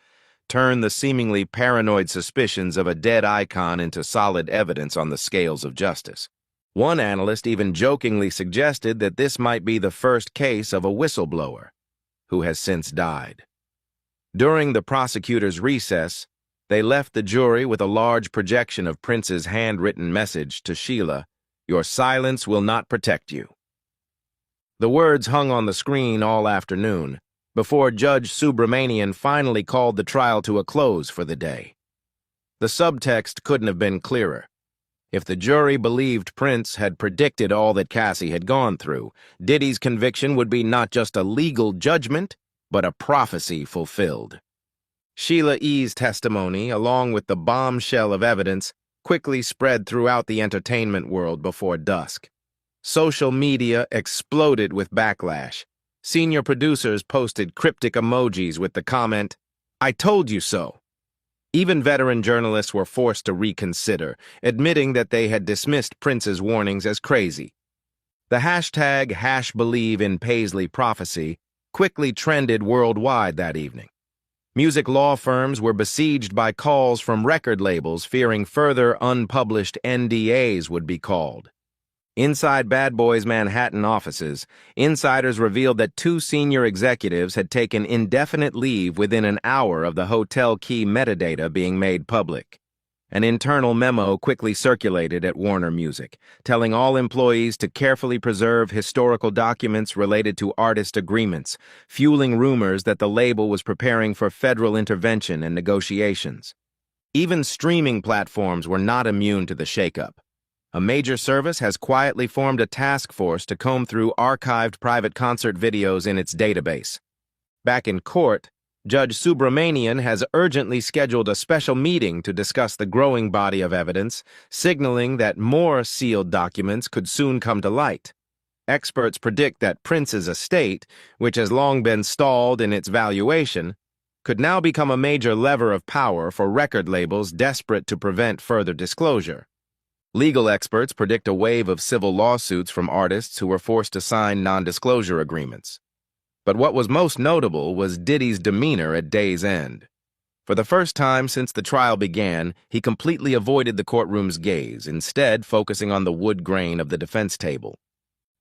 S1: turn the seemingly paranoid suspicions of a dead icon into solid evidence on the scales of justice. One analyst even jokingly suggested that this might be the first case of a whistleblower, who has since died. During the prosecutor's recess, they left the jury with a large projection of Prince's handwritten message to Sheila, "Your silence will not protect you." The words hung on the screen all afternoon, before Judge Subramanian finally called the trial to a close for the day. The subtext couldn't have been clearer. If the jury believed Prince had predicted all that Cassie had gone through, Diddy's conviction would be not just a legal judgment, but a prophecy fulfilled. Sheila E.'s testimony, along with the bombshell of evidence, quickly spread throughout the entertainment world before dusk. Social media exploded with backlash. Senior producers posted cryptic emojis with the comment, "I told you so." Even veteran journalists were forced to reconsider, admitting that they had dismissed Prince's warnings as crazy. The hashtag #BelieveInPaisleyProphecy quickly trended worldwide that evening. Music law firms were besieged by calls from record labels fearing further unpublished NDAs would be called. Inside Bad Boy's Manhattan offices, insiders revealed that two senior executives had taken indefinite leave within an hour of the hotel key metadata being made public. An internal memo quickly circulated at Warner Music, telling all employees to carefully preserve historical documents related to artist agreements, fueling rumors that the label was preparing for federal intervention and negotiations. Even streaming platforms were not immune to the shakeup. A major service has quietly formed a task force to comb through archived private concert videos in its database. Back in court, Judge Subramanian has urgently scheduled a special meeting to discuss the growing body of evidence, signaling that more sealed documents could soon come to light. Experts predict that Prince's estate, which has long been stalled in its valuation, could now become a major lever of power for record labels desperate to prevent further disclosure. Legal experts predict a wave of civil lawsuits from artists who were forced to sign non-disclosure agreements. But what was most notable was Diddy's demeanor at day's end. For the first time since the trial began, he completely avoided the courtroom's gaze, instead focusing on the wood grain of the defense table.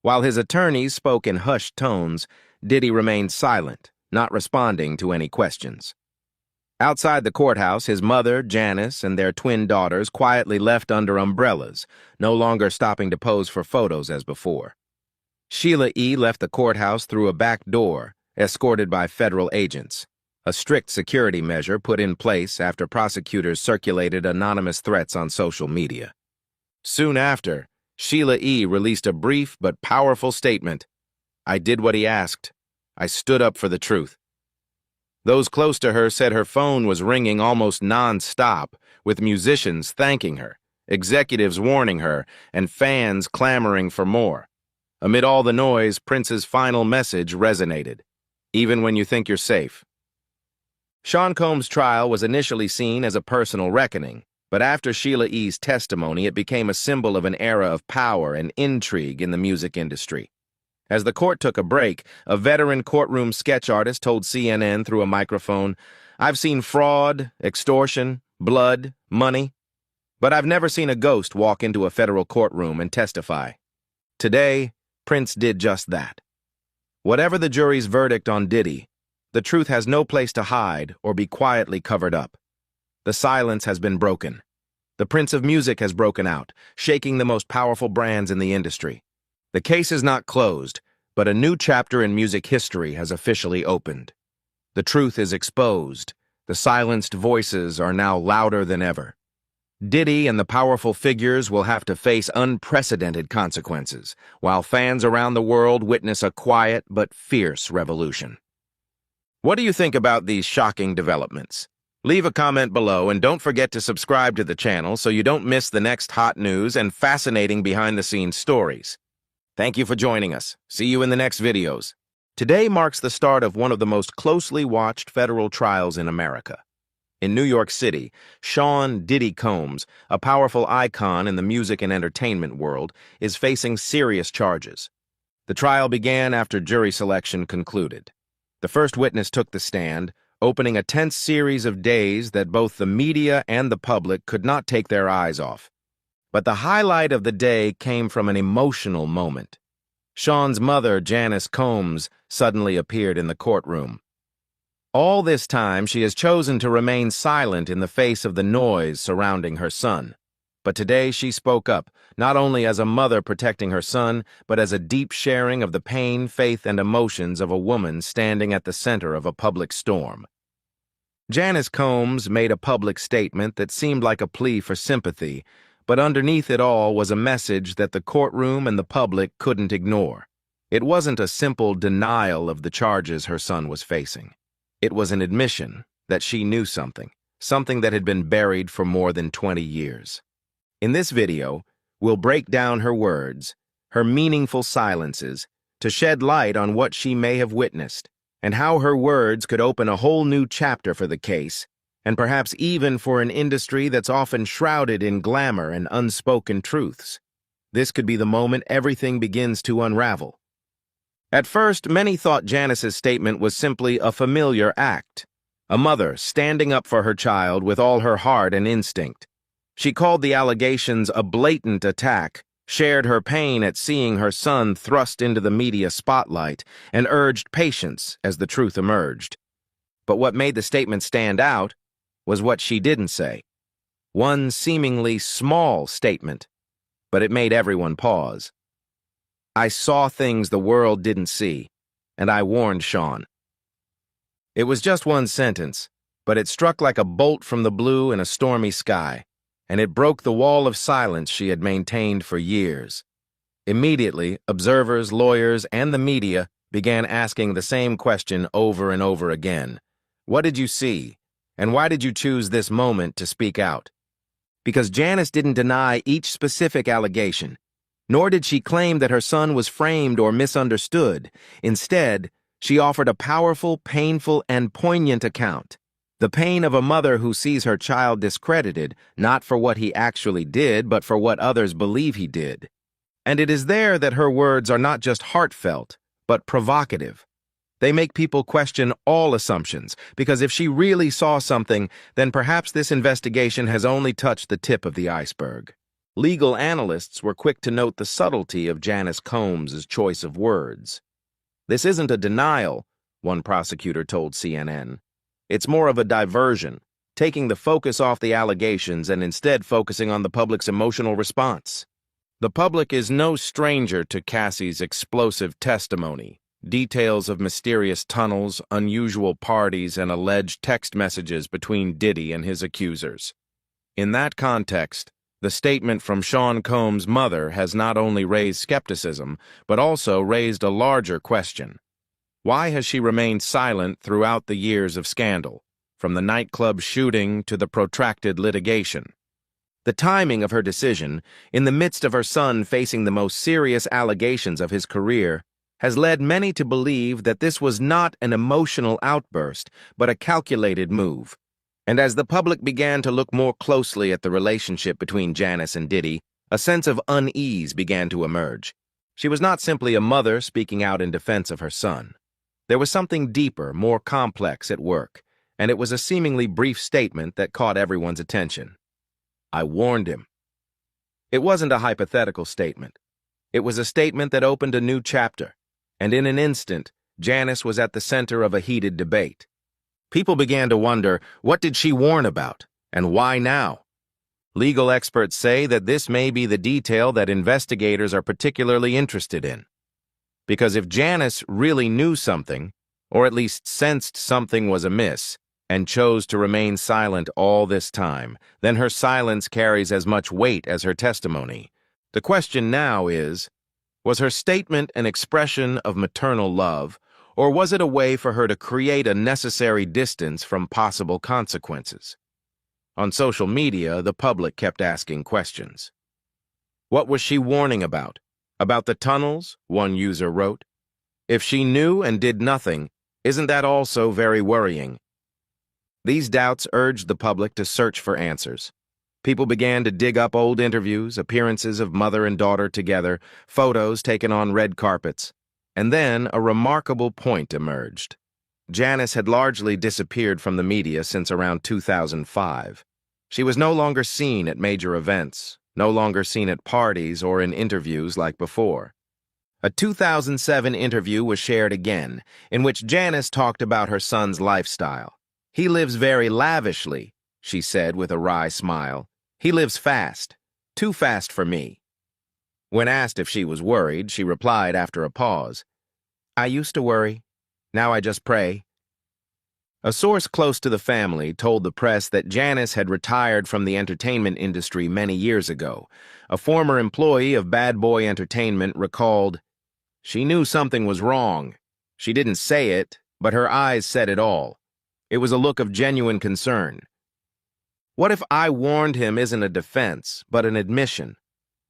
S1: While his attorneys spoke in hushed tones, Diddy remained silent, not responding to any questions. Outside the courthouse, his mother, Janice, and their twin daughters quietly left under umbrellas, no longer stopping to pose for photos as before. Sheila E. left the courthouse through a back door, escorted by federal agents, a strict security measure put in place after prosecutors circulated anonymous threats on social media. Soon after, Sheila E. released a brief but powerful statement. "I did what he asked. I stood up for the truth." Those close to her said her phone was ringing almost non-stop, with musicians thanking her, executives warning her, and fans clamoring for more. Amid all the noise, Prince's final message resonated. Even when you think you're safe. Sean Combs' trial was initially seen as a personal reckoning, but after Sheila E.'s testimony, it became a symbol of an era of power and intrigue in the music industry. As the court took a break, a veteran courtroom sketch artist told CNN through a microphone, "I've seen fraud, extortion, blood, money, but I've never seen a ghost walk into a federal courtroom and testify." Today, Prince did just that. Whatever the jury's verdict on Diddy, the truth has no place to hide or be quietly covered up. The silence has been broken. The Prince of Music has broken out, shaking the most powerful brands in the industry. The case is not closed, but a new chapter in music history has officially opened. The truth is exposed. The silenced voices are now louder than ever. Diddy and the powerful figures will have to face unprecedented consequences, while fans around the world witness a quiet but fierce revolution. What do you think about these shocking developments? Leave a comment below and don't forget to subscribe to the channel so you don't miss the next hot news and fascinating behind-the-scenes stories. Thank you for joining us. See you in the next videos. Today marks the start of one of the most closely watched federal trials in America. In New York City, Sean "Diddy" Combs, a powerful icon in the music and entertainment world, is facing serious charges. The trial began after jury selection concluded. The first witness took the stand, opening a tense series of days that both the media and the public could not take their eyes off. But the highlight of the day came from an emotional moment. Sean's mother, Janice Combs, suddenly appeared in the courtroom. All this time, she has chosen to remain silent in the face of the noise surrounding her son. But today she spoke up, not only as a mother protecting her son, but as a deep sharing of the pain, faith, and emotions of a woman standing at the center of a public storm. Janice Combs made a public statement that seemed like a plea for sympathy, but underneath it all was a message that the courtroom and the public couldn't ignore. It wasn't a simple denial of the charges her son was facing. It was an admission that she knew something that had been buried for more than 20 years. In this video, we'll break down her words, her meaningful silences, to shed light on what she may have witnessed, and how her words could open a whole new chapter for the case, and perhaps even for an industry that's often shrouded in glamour and unspoken truths. This could be the moment everything begins to unravel. At first, many thought Janice's statement was simply a familiar act, a mother standing up for her child with all her heart and instinct. She called the allegations a blatant attack, shared her pain at seeing her son thrust into the media spotlight, and urged patience as the truth emerged. But what made the statement stand out was what she didn't say. One seemingly small statement, but it made everyone pause. "I saw things the world didn't see, and I warned Sean." It was just one sentence, but it struck like a bolt from the blue in a stormy sky, and it broke the wall of silence she had maintained for years. Immediately, observers, lawyers, and the media began asking the same question over and over again. What did you see? And why did you choose this moment to speak out? Because Janice didn't deny each specific allegation, nor did she claim that her son was framed or misunderstood. Instead, she offered a powerful, painful, and poignant account. The pain of a mother who sees her child discredited, not for what he actually did, but for what others believe he did. And it is there that her words are not just heartfelt, but provocative. They make people question all assumptions, because if she really saw something, then perhaps this investigation has only touched the tip of the iceberg. Legal analysts were quick to note the subtlety of Janice Combs' choice of words. "This isn't a denial," one prosecutor told CNN. "It's more of a diversion, taking the focus off the allegations and instead focusing on the public's emotional response." The public is no stranger to Cassie's explosive testimony. Details of mysterious tunnels, unusual parties, and alleged text messages between Diddy and his accusers. In that context, the statement from Sean Combs' mother has not only raised skepticism, but also raised a larger question. Why has she remained silent throughout the years of scandal, from the nightclub shooting to the protracted litigation? The timing of her decision, in the midst of her son facing the most serious allegations of his career, has led many to believe that this was not an emotional outburst, but a calculated move. And as the public began to look more closely at the relationship between Janice and Diddy, a sense of unease began to emerge. She was not simply a mother speaking out in defense of her son. There was something deeper, more complex at work, and it was a seemingly brief statement that caught everyone's attention. "I warned him." It wasn't a hypothetical statement. It was a statement that opened a new chapter. And in an instant, Janice was at the center of a heated debate. People began to wonder, what did she warn about, and why now? Legal experts say that this may be the detail that investigators are particularly interested in. Because if Janice really knew something, or at least sensed something was amiss, and chose to remain silent all this time, then her silence carries as much weight as her testimony. The question now is, was her statement an expression of maternal love, or was it a way for her to create a necessary distance from possible consequences? On social media, the public kept asking questions. What was she warning about? About the tunnels, one user wrote. If she knew and did nothing, isn't that also very worrying? These doubts urged the public to search for answers. People began to dig up old interviews, appearances of mother and daughter together, photos taken on red carpets. And then a remarkable point emerged. Janice had largely disappeared from the media since around 2005. She was no longer seen at major events, no longer seen at parties or in interviews like before. A 2007 interview was shared again, in which Janice talked about her son's lifestyle. "He lives very lavishly," she said with a wry smile. "He lives fast. Too fast for me." When asked if she was worried, she replied after a pause, "I used to worry. Now I just pray." A source close to the family told the press that Janice had retired from the entertainment industry many years ago. A former employee of Bad Boy Entertainment recalled, "She knew something was wrong. She didn't say it, but her eyes said it all. It was a look of genuine concern." What if "I warned him" isn't a defense, but an admission?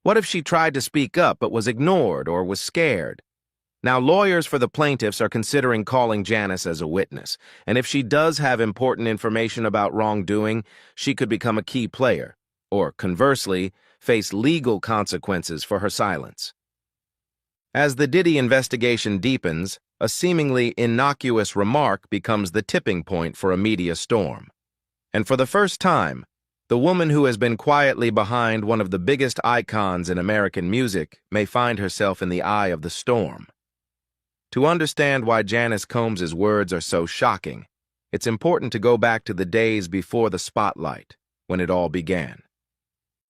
S1: What if she tried to speak up but was ignored or was scared? Now, lawyers for the plaintiffs are considering calling Janice as a witness, and if she does have important information about wrongdoing, she could become a key player, or conversely, face legal consequences for her silence. As the Diddy investigation deepens, a seemingly innocuous remark becomes the tipping point for a media storm. And for the first time, the woman who has been quietly behind one of the biggest icons in American music may find herself in the eye of the storm. To understand why Janice Combs' words are so shocking, it's important to go back to the days before the spotlight. when it all began.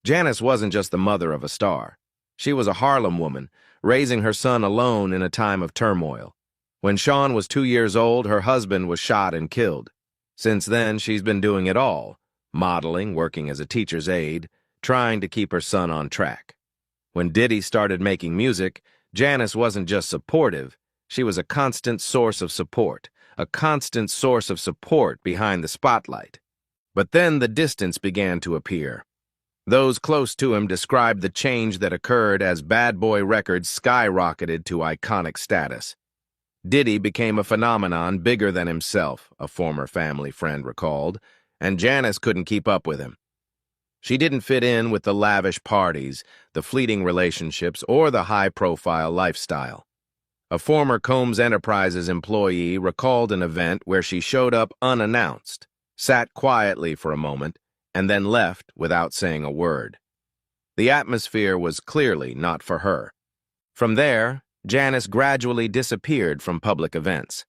S1: Janice wasn't just the mother of a star. She was a Harlem woman, raising her son alone in a time of turmoil. When Sean was 2 years old, her husband was shot and killed. Since then, she's been doing it all, modeling, working as a teacher's aide, trying to keep her son on track. When Diddy started making music, Janice wasn't just supportive, she was a constant source of support, behind the spotlight. But then the distance began to appear. Those close to him described the change that occurred as Bad Boy Records skyrocketed to iconic status. Diddy became a phenomenon bigger than himself, a former family friend recalled, and Janice couldn't keep up with him. She didn't fit in with the lavish parties, the fleeting relationships, or the high-profile lifestyle. A former Combs Enterprises employee recalled an event where she showed up unannounced, sat quietly for a moment, and then left without saying a word. The atmosphere was clearly not for her. From there, Janice gradually disappeared from public events.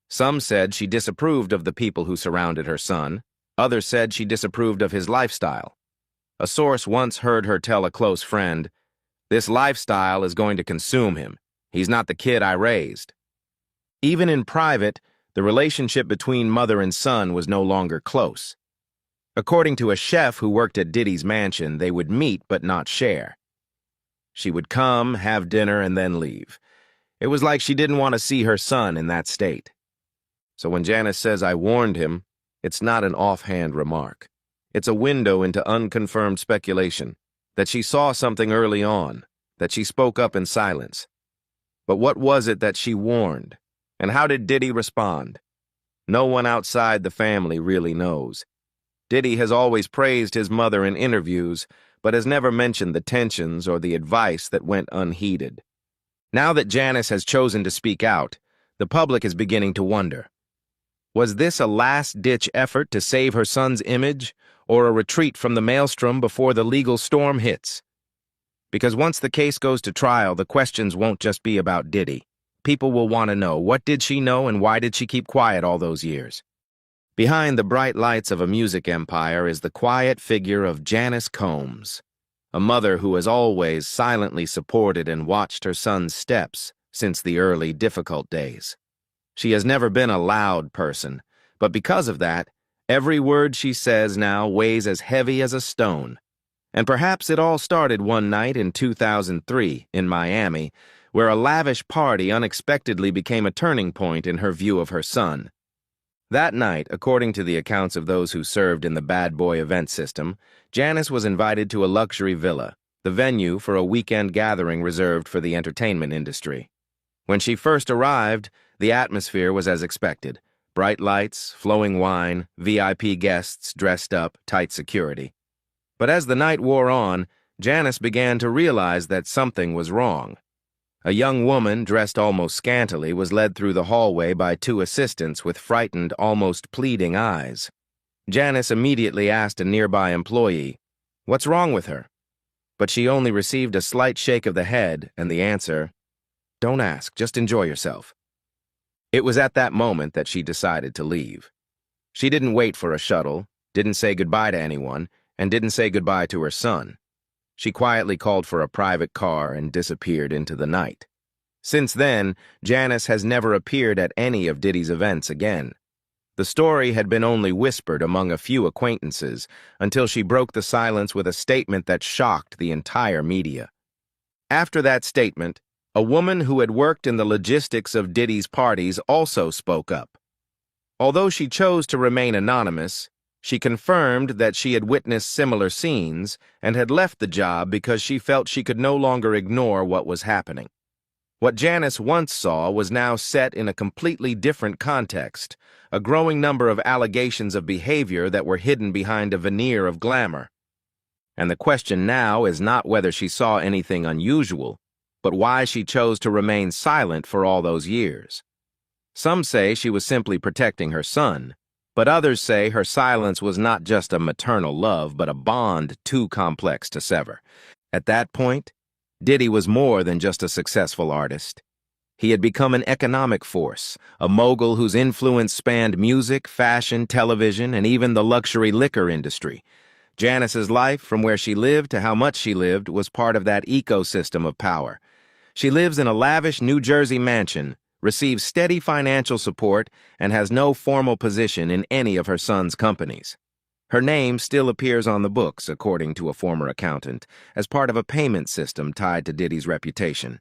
S1: Some said she disapproved of the people who surrounded her son. Others said she disapproved of his lifestyle. A source once heard her tell a close friend, "This lifestyle is going to consume him. He's not the kid I raised." Even in private, the relationship between mother and son was no longer close. According to a chef who worked at Diddy's mansion, they would meet but not share. She would come, have dinner, and then leave. It was like she didn't want to see her son in that state. So when Janice says, "I warned him," it's not an offhand remark. It's a window into unconfirmed speculation, that she saw something early on, that she spoke up in silence. But what was it that she warned? And how did Diddy respond? No one outside the family really knows. Diddy has always praised his mother in interviews, but has never mentioned the tensions or the advice that went unheeded. Now that Janice has chosen to speak out, the public is beginning to wonder. Was this a last-ditch effort to save her son's image, or a retreat from the maelstrom before the legal storm hits? Because once the case goes to trial, the questions won't just be about Diddy. People will want to know, what did she know and why did she keep quiet all those years? Behind the bright lights of a music empire is the quiet figure of Janice Combs, a mother who has always silently supported and watched her son's steps since the early, difficult days. She has never been a loud person, but because of that, every word she says now weighs as heavy as a stone. And perhaps it all started one night in 2003 in Miami, where a lavish party unexpectedly became a turning point in her view of her son. That night, according to the accounts of those who served in the Bad Boy event system, Janice was invited to a luxury villa, the venue for a weekend gathering reserved for the entertainment industry. When she first arrived, the atmosphere was as expected. Bright lights, flowing wine, VIP guests dressed up, tight security. But as the night wore on, Janice began to realize that something was wrong. A young woman, dressed almost scantily, was led through the hallway by two assistants with frightened, almost pleading eyes. Janice immediately asked a nearby employee, "What's wrong with her?" But she only received a slight shake of the head and the answer, "Don't ask, just enjoy yourself." It was at that moment that she decided to leave. She didn't wait for a shuttle, didn't say goodbye to anyone, and didn't say goodbye to her son. She quietly called for a private car and disappeared into the night. Since then, Janice has never appeared at any of Diddy's events again. The story had been only whispered among a few acquaintances until she broke the silence with a statement that shocked the entire media. After that statement, a woman who had worked in the logistics of Diddy's parties also spoke up. Although she chose to remain anonymous, she confirmed that she had witnessed similar scenes and had left the job because she felt she could no longer ignore what was happening. What Janice once saw was now set in a completely different context, a growing number of allegations of behavior that were hidden behind a veneer of glamour. And the question now is not whether she saw anything unusual, but why she chose to remain silent for all those years. Some say she was simply protecting her son, but others say her silence was not just a maternal love, but a bond too complex to sever. At that point, Diddy was more than just a successful artist. He had become an economic force, a mogul whose influence spanned music, fashion, television, and even the luxury liquor industry. Janice's life, from where she lived to how much she lived, was part of that ecosystem of power. She lives in a lavish New Jersey mansion, receives steady financial support, and has no formal position in any of her son's companies. Her name still appears on the books, according to a former accountant, as part of a payment system tied to Diddy's reputation.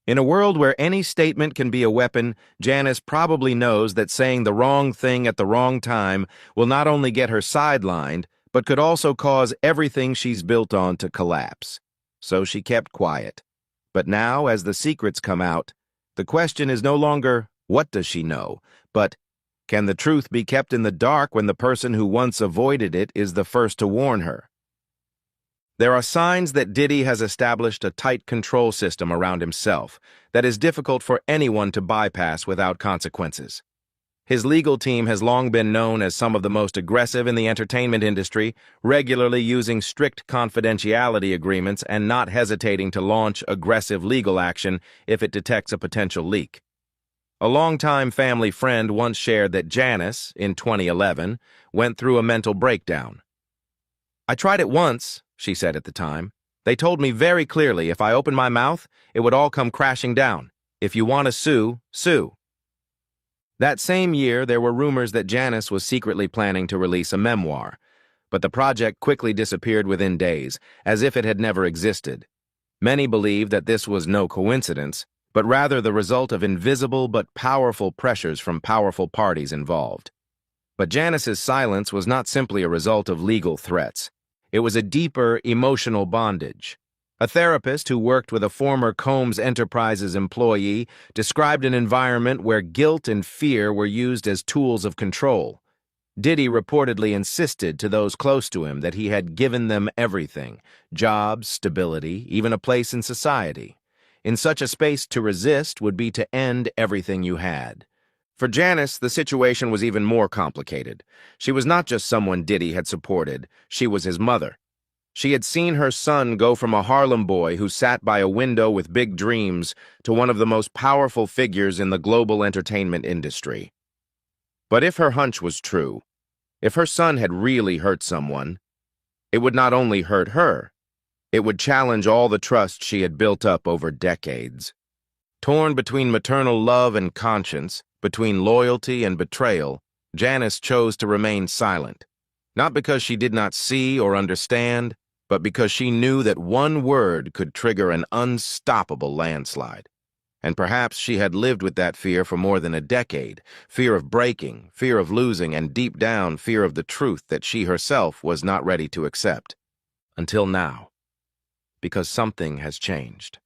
S1: In a world where any statement can be a weapon, Janice probably knows that saying the wrong thing at the wrong time will not only get her sidelined, but could also cause everything she's built on to collapse. So she kept quiet. But now, as the secrets come out, the question is no longer, what does she know, but can the truth be kept in the dark when the person who once avoided it is the first to warn her? There are signs that Diddy has established a tight control system around himself that is difficult for anyone to bypass without consequences. His legal team has long been known as some of the most aggressive in the entertainment industry, regularly using strict confidentiality agreements and not hesitating to launch aggressive legal action if it detects a potential leak. A longtime family friend once shared that Janice, in 2011, went through a mental breakdown. "I tried it once," she said at the time. "They told me very clearly if I opened my mouth, it would all come crashing down. If you want to sue, sue." That same year, there were rumors that Janice was secretly planning to release a memoir, but the project quickly disappeared within days, as if it had never existed. Many believe that this was no coincidence, but rather the result of invisible but powerful pressures from powerful parties involved. But Janice's silence was not simply a result of legal threats. It was a deeper emotional bondage. A therapist who worked with a former Combs Enterprises employee described an environment where guilt and fear were used as tools of control. Diddy reportedly insisted to those close to him that he had given them everything: jobs, stability, even a place in society. In such a space, to resist would be to end everything you had. For Janice, the situation was even more complicated. She was not just someone Diddy had supported, she was his mother. She had seen her son go from a Harlem boy who sat by a window with big dreams to one of the most powerful figures in the global entertainment industry. But if her hunch was true, if her son had really hurt someone, it would not only hurt her, it would challenge all the trust she had built up over decades. Torn between maternal love and conscience, between loyalty and betrayal, Janice chose to remain silent, not because she did not see or understand, but because she knew that one word could trigger an unstoppable landslide. And perhaps she had lived with that fear for more than a decade, fear of breaking, fear of losing, and deep down, fear of the truth that she herself was not ready to accept. Until now. Because something has changed.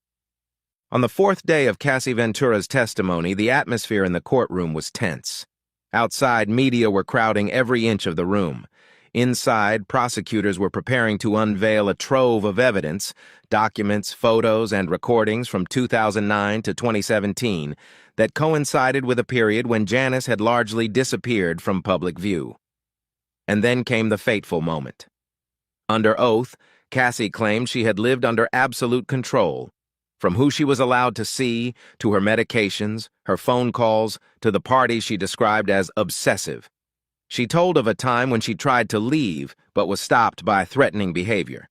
S1: On the fourth day of Cassie Ventura's testimony, the atmosphere in the courtroom was tense. Outside, media were crowding every inch of the room. Inside, prosecutors were preparing to unveil a trove of evidence, documents, photos, and recordings from 2009 to 2017 that coincided with a period when Janice had largely disappeared from public view. And then came the fateful moment. Under oath, Cassie claimed she had lived under absolute control, from who she was allowed to see, to her medications, her phone calls, to the parties she described as obsessive. She told of a time when she tried to leave, but was stopped by threatening behavior.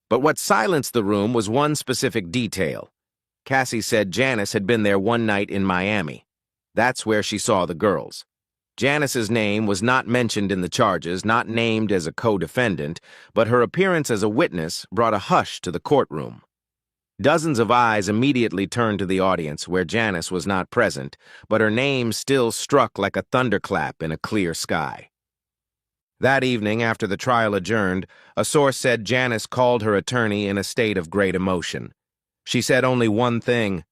S1: But what silenced the room was one specific detail. Cassie said Janice had been there one night in Miami. That's where she saw the girls. Janice's name was not mentioned in the charges, not named as a co-defendant, but her appearance as a witness brought a hush to the courtroom. Dozens of eyes immediately turned to the audience where Janice was not present, but her name still struck like a thunderclap in a clear sky. That evening, after the trial adjourned, a source said Janice called her attorney in a state of great emotion. She said only one thing: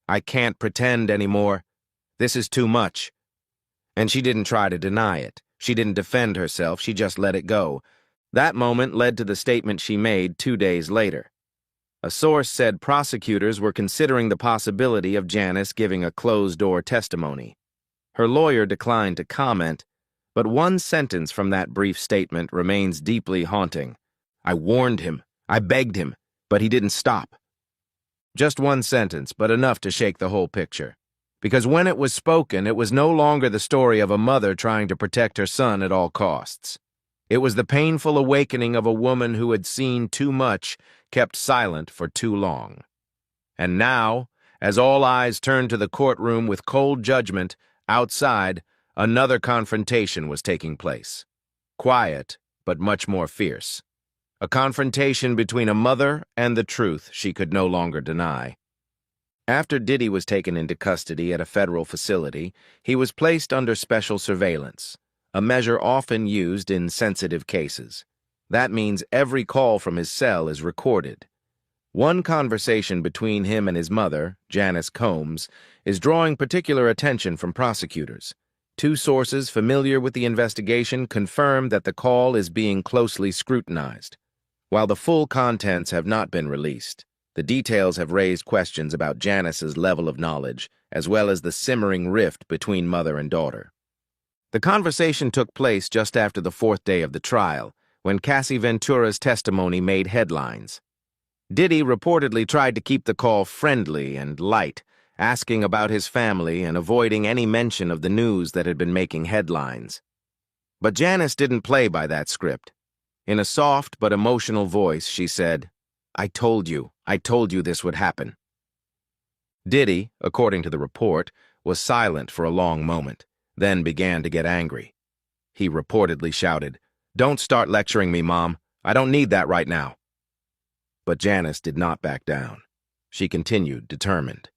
S1: "I can't pretend anymore. This is too much." And she didn't try to deny it. She didn't defend herself. She just let it go. That moment led to the statement she made 2 days later. A source said prosecutors were considering the possibility of Janice giving a closed-door testimony. Her lawyer declined to comment, but one sentence from that brief statement remains deeply haunting. "I warned him. I begged him, but he didn't stop." Just one sentence, but enough to shake the whole picture. Because when it was spoken, it was no longer the story of a mother trying to protect her son at all costs. It was the painful awakening of a woman who had seen too much, kept silent for too long. And now, as all eyes turned to the courtroom with cold judgment, outside, another confrontation was taking place. Quiet, but much more fierce. A confrontation between a mother and the truth she could no longer deny. After Diddy was taken into custody at a federal facility, he was placed under special surveillance, a measure often used in sensitive cases. That means every call from his cell is recorded. One conversation between him and his mother, Janice Combs, is drawing particular attention from prosecutors. Two sources familiar with the investigation confirm that the call is being closely scrutinized. While the full contents have not been released, the details have raised questions about Janice's level of knowledge, as well as the simmering rift between mother and daughter. The conversation took place just after the fourth day of the trial, when Cassie Ventura's testimony made headlines. Diddy reportedly tried to keep the call friendly and light, asking about his family and avoiding any mention of the news that had been making headlines. But Janice didn't play by that script. In a soft but emotional voice, she said, I told you this would happen." Diddy, according to the report, was silent for a long moment, then began to get angry. He reportedly shouted, "Don't start lecturing me, Mom. I don't need that right now." But Janice did not back down. She continued, determined.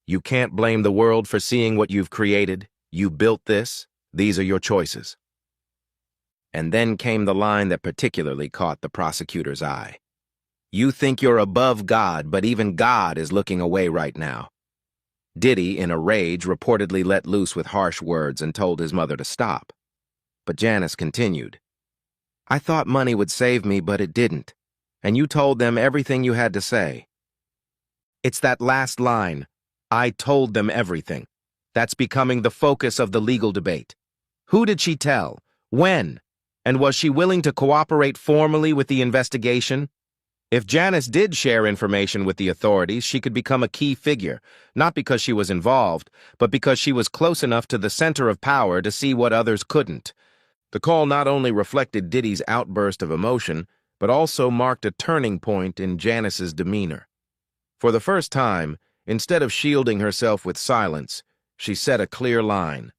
S1: "You can't blame the world for seeing what you've created. You built this. These are your choices." And then came the line that particularly caught the prosecutor's eye. "You think you're above God, but even God is looking away right now." Diddy, in a rage, reportedly let loose with harsh words and told his mother to stop. But Janice continued, "I thought money would save me, but it didn't. And you told them everything you had to say." It's that last line, "I told them everything," that's becoming the focus of the legal debate. Who did she tell? When? And was she willing to cooperate formally with the investigation? If Janice did share information with the authorities, she could become a key figure, not because she was involved, but because she was close enough to the center of power to see what others couldn't. The call not only reflected Diddy's outburst of emotion, but also marked a turning point in Janice's demeanor. For the first time, instead of shielding herself with silence, she set a clear line.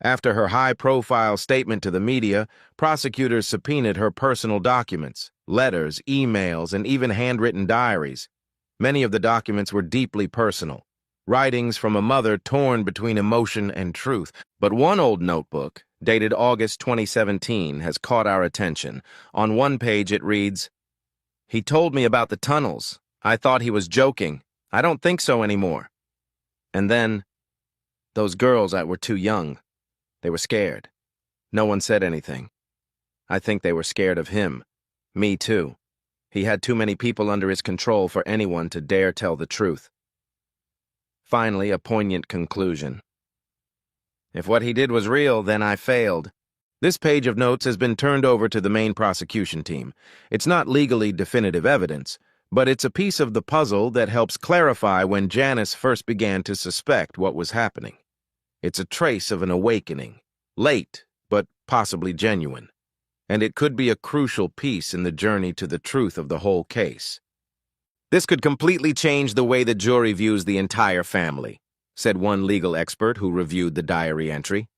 S1: After her high-profile statement to the media, prosecutors subpoenaed her personal documents, letters, emails, and even handwritten diaries. Many of the documents were deeply personal, writings from a mother torn between emotion and truth. But one old notebook, dated August 2017, has caught our attention. On one page it reads, "He told me about the tunnels. I thought he was joking. I don't think so anymore." And then, "Those girls that were too young. They were scared. No one said anything. I think they were scared of him. Me too. He had too many people under his control for anyone to dare tell the truth." Finally, a poignant conclusion. "If what he did was real, then I failed." This page of notes has been turned over to the main prosecution team. It's not legally definitive evidence, but it's a piece of the puzzle that helps clarify when Janice first began to suspect what was happening. It's a trace of an awakening, late, but possibly genuine. And it could be a crucial piece in the journey to the truth of the whole case. "This could completely change the way the jury views the entire family," said one legal expert who reviewed the diary entry.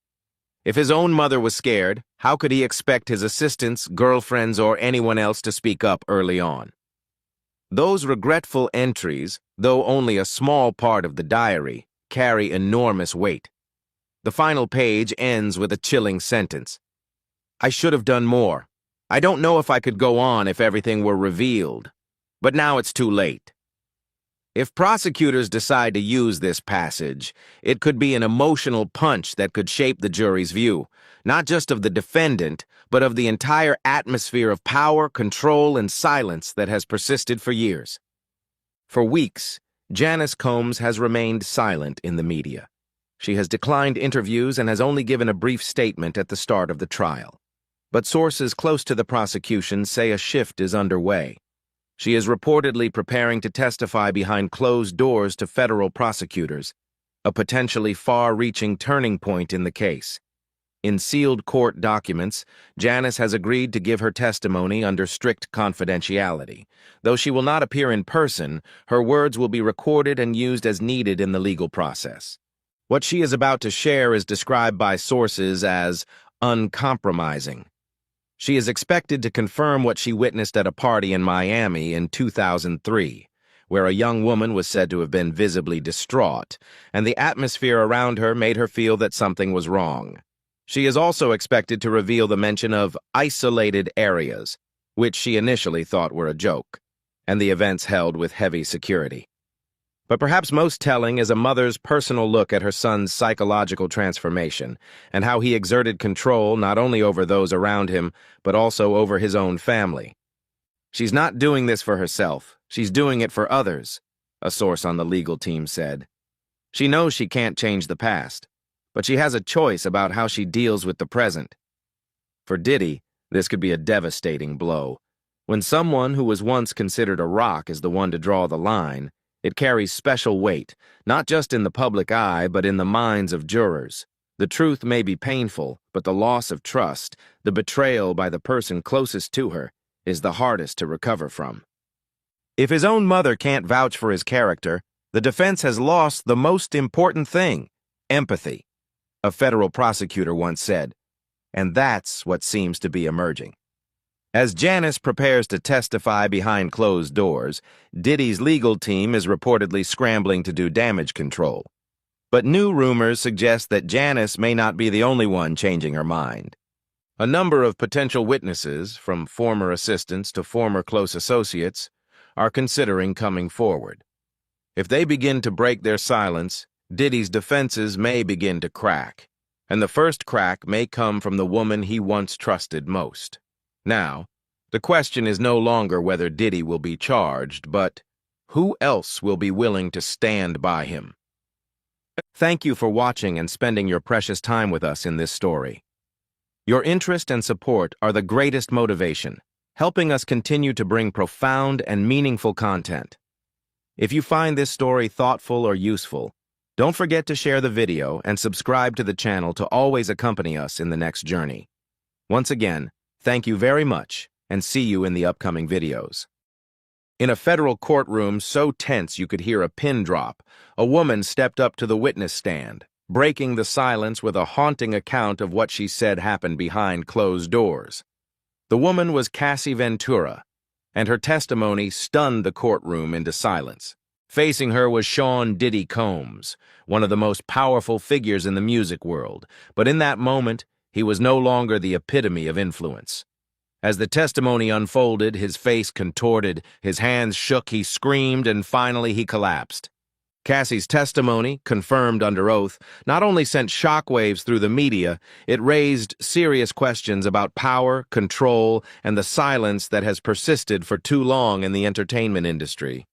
S1: If his own mother was scared, how could he expect his assistants, girlfriends, or anyone else to speak up early on? Those regretful entries, though only a small part of the diary, carry enormous weight. The final page ends with a chilling sentence. "I should have done more. I don't know if I could go on if everything were revealed. But now it's too late." If prosecutors decide to use this passage, it could be an emotional punch that could shape the jury's view, not just of the defendant, but of the entire atmosphere of power, control, and silence that has persisted for years. For weeks, Janice Combs has remained silent in the media. She has declined interviews and has only given a brief statement at the start of the trial. But sources close to the prosecution say a shift is underway. She is reportedly preparing to testify behind closed doors to federal prosecutors, a potentially far-reaching turning point in the case. In sealed court documents, Janice has agreed to give her testimony under strict confidentiality. Though she will not appear in person, her words will be recorded and used as needed in the legal process. What she is about to share is described by sources as uncompromising. She is expected to confirm what she witnessed at a party in Miami in 2003, where a young woman was said to have been visibly distraught, and the atmosphere around her made her feel that something was wrong. She is also expected to reveal the mention of isolated areas, which she initially thought were a joke, and the events held with heavy security. But perhaps most telling is a mother's personal look at her son's psychological transformation and how he exerted control not only over those around him, but also over his own family. "She's not doing this for herself. She's doing it for others," a source on the legal team said. "She knows she can't change the past, but she has a choice about how she deals with the present." For Diddy, this could be a devastating blow. When someone who was once considered a rock is the one to draw the line, it carries special weight, not just in the public eye, but in the minds of jurors. The truth may be painful, but the loss of trust, the betrayal by the person closest to her, is the hardest to recover from. If his own mother can't vouch for his character, the defense has lost the most important thing: empathy, a federal prosecutor once said, and that's what seems to be emerging. As Janice prepares to testify behind closed doors, Diddy's legal team is reportedly scrambling to do damage control. But new rumors suggest that Janice may not be the only one changing her mind. A number of potential witnesses, from former assistants to former close associates, are considering coming forward. If they begin to break their silence, Diddy's defenses may begin to crack, and the first crack may come from the woman he once trusted most. Now, the question is no longer whether Diddy will be charged, but who else will be willing to stand by him? Thank you for watching and spending your precious time with us in this story. Your interest and support are the greatest motivation, helping us continue to bring profound and meaningful content. If you find this story thoughtful or useful, don't forget to share the video and subscribe to the channel to always accompany us in the next journey. Once again, thank you very much, and see you in the upcoming videos. In a federal courtroom so tense you could hear a pin drop, a woman stepped up to the witness stand, breaking the silence with a haunting account of what she said happened behind closed doors. The woman was Cassie Ventura, and her testimony stunned the courtroom into silence. Facing her was Sean Diddy Combs, one of the most powerful figures in the music world, but in that moment, he was no longer the epitome of influence. As the testimony unfolded, his face contorted, his hands shook, he screamed, and finally he collapsed. Cassie's testimony, confirmed under oath, not only sent shockwaves through the media, it raised serious questions about power, control, and the silence that has persisted for too long in the entertainment industry.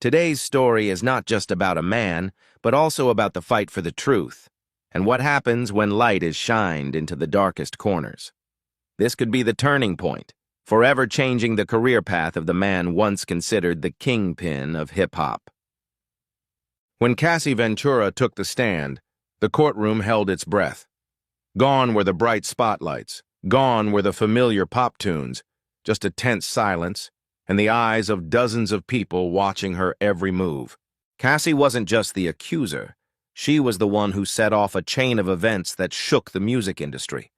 S1: Today's story is not just about a man, but also about the fight for the truth, and what happens when light is shined into the darkest corners. This could be the turning point, forever changing the career path of the man once considered the kingpin of hip-hop. When Cassie Ventura took the stand, the courtroom held its breath. Gone were the bright spotlights, gone were the familiar pop tunes, just a tense silence, and the eyes of dozens of people watching her every move. Cassie wasn't just the accuser, she was the one who set off a chain of events that shook the music industry.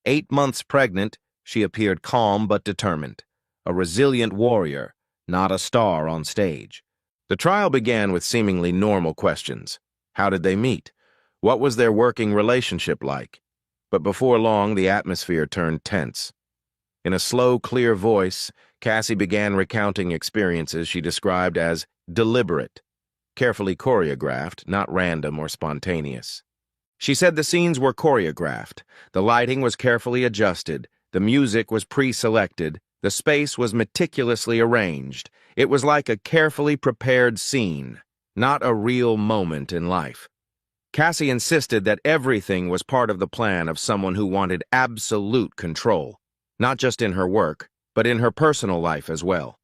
S1: 8 months pregnant, she appeared calm but determined, a resilient warrior, not a star on stage. The trial began with seemingly normal questions. How did they meet? What was their working relationship like? But before long, the atmosphere turned tense. In a slow, clear voice, Cassie began recounting experiences she described as deliberate, carefully choreographed, not random or spontaneous. She said the scenes were choreographed, the lighting was carefully adjusted, the music was pre-selected, the space was meticulously arranged. It was like a carefully prepared scene, not a real moment in life. Cassie insisted that everything was part of the plan of someone who wanted absolute control, not just in her work, but in her personal life as well.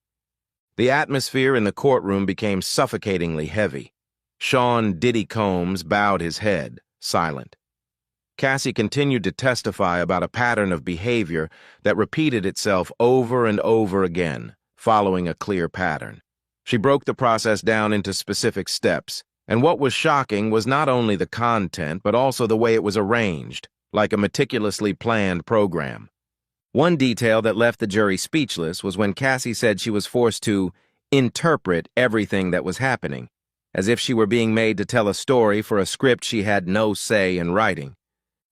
S1: The atmosphere in the courtroom became suffocatingly heavy. Sean Diddy Combs bowed his head, silent. Cassie continued to testify about a pattern of behavior that repeated itself over and over again, following a clear pattern. She broke the process down into specific steps, and what was shocking was not only the content but also the way it was arranged, like a meticulously planned program. One detail that left the jury speechless was when Cassie said she was forced to interpret everything that was happening, as if she were being made to tell a story for a script she had no say in writing.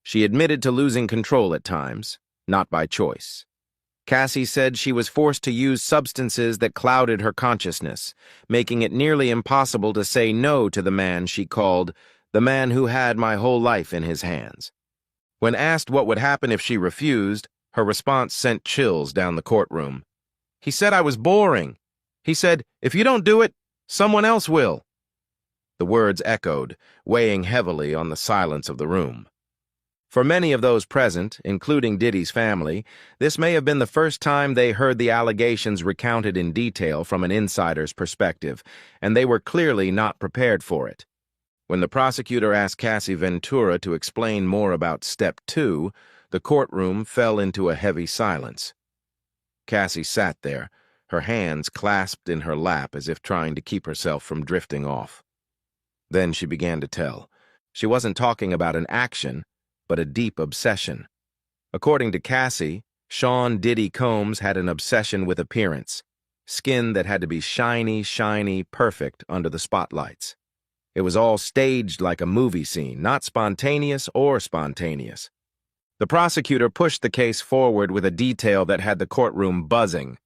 S1: She admitted to losing control at times, not by choice. Cassie said she was forced to use substances that clouded her consciousness, making it nearly impossible to say no to the man she called the man who had my whole life in his hands. When asked what would happen if she refused, her response sent chills down the courtroom. "He said I was boring. He said, if you don't do it, someone else will." The words echoed, weighing heavily on the silence of the room. For many of those present, including Diddy's family, this may have been the first time they heard the allegations recounted in detail from an insider's perspective, and they were clearly not prepared for it. When the prosecutor asked Cassie Ventura to explain more about Step 2, the courtroom fell into a heavy silence. Cassie sat there, her hands clasped in her lap as if trying to keep herself from drifting off. Then she began to tell. She wasn't talking about an action, but a deep obsession. According to Cassie, Sean Diddy Combs had an obsession with appearance, skin that had to be shiny, perfect under the spotlights. It was all staged like a movie scene, not spontaneous or spontaneous. The prosecutor pushed the case forward with a detail that had the courtroom buzzing.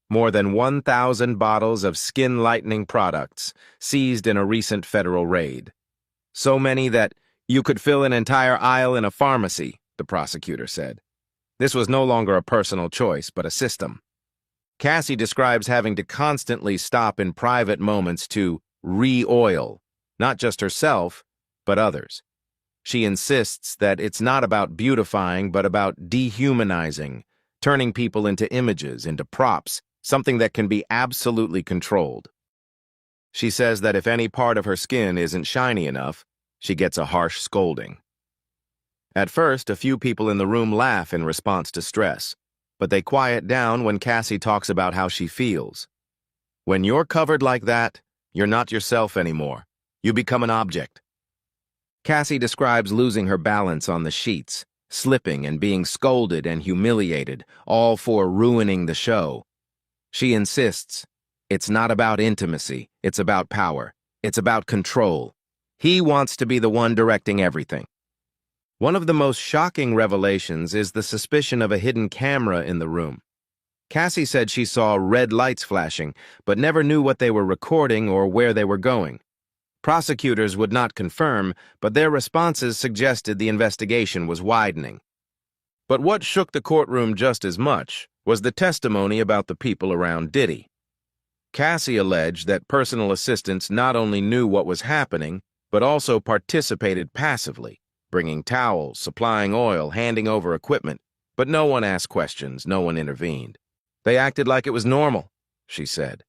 S1: More than 1,000 bottles of skin-lightening products seized in a recent federal raid. So many that you could fill an entire aisle in a pharmacy, the prosecutor said. This was no longer a personal choice, but a system. Cassie describes having to constantly stop in private moments to re-oil, not just herself, but others. She insists that it's not about beautifying, but about dehumanizing, turning people into images, into props, something that can be absolutely controlled. She says that if any part of her skin isn't shiny enough, she gets a harsh scolding. At first, a few people in the room laugh in response to stress, but they quiet down when Cassie talks about how she feels. When you're covered like that, you're not yourself anymore. You become an object. Cassie describes losing her balance on the sheets, slipping and being scolded and humiliated, all for ruining the show. She insists, it's not about intimacy, it's about power, it's about control. He wants to be the one directing everything. One of the most shocking revelations is the suspicion of a hidden camera in the room. Cassie said she saw red lights flashing, but never knew what they were recording or where they were going. Prosecutors would not confirm, but their responses suggested the investigation was widening. But what shook the courtroom just as much was the testimony about the people around Diddy. Cassie alleged that personal assistants not only knew what was happening, but also participated passively, bringing towels, supplying oil, handing over equipment. But no one asked questions, no one intervened. They acted like it was normal, she said.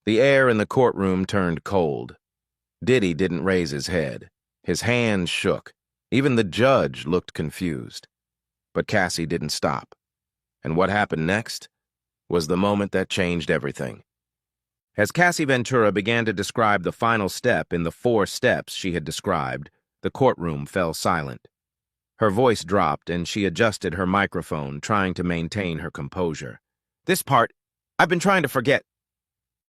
S1: The air in the courtroom turned cold. Diddy didn't raise his head. His hands shook. Even the judge looked confused. But Cassie didn't stop. And what happened next was the moment that changed everything. As Cassie Ventura began to describe the final step in the 4 steps she had described, the courtroom fell silent. Her voice dropped and she adjusted her microphone, trying to maintain her composure. "This part, I've been trying to forget."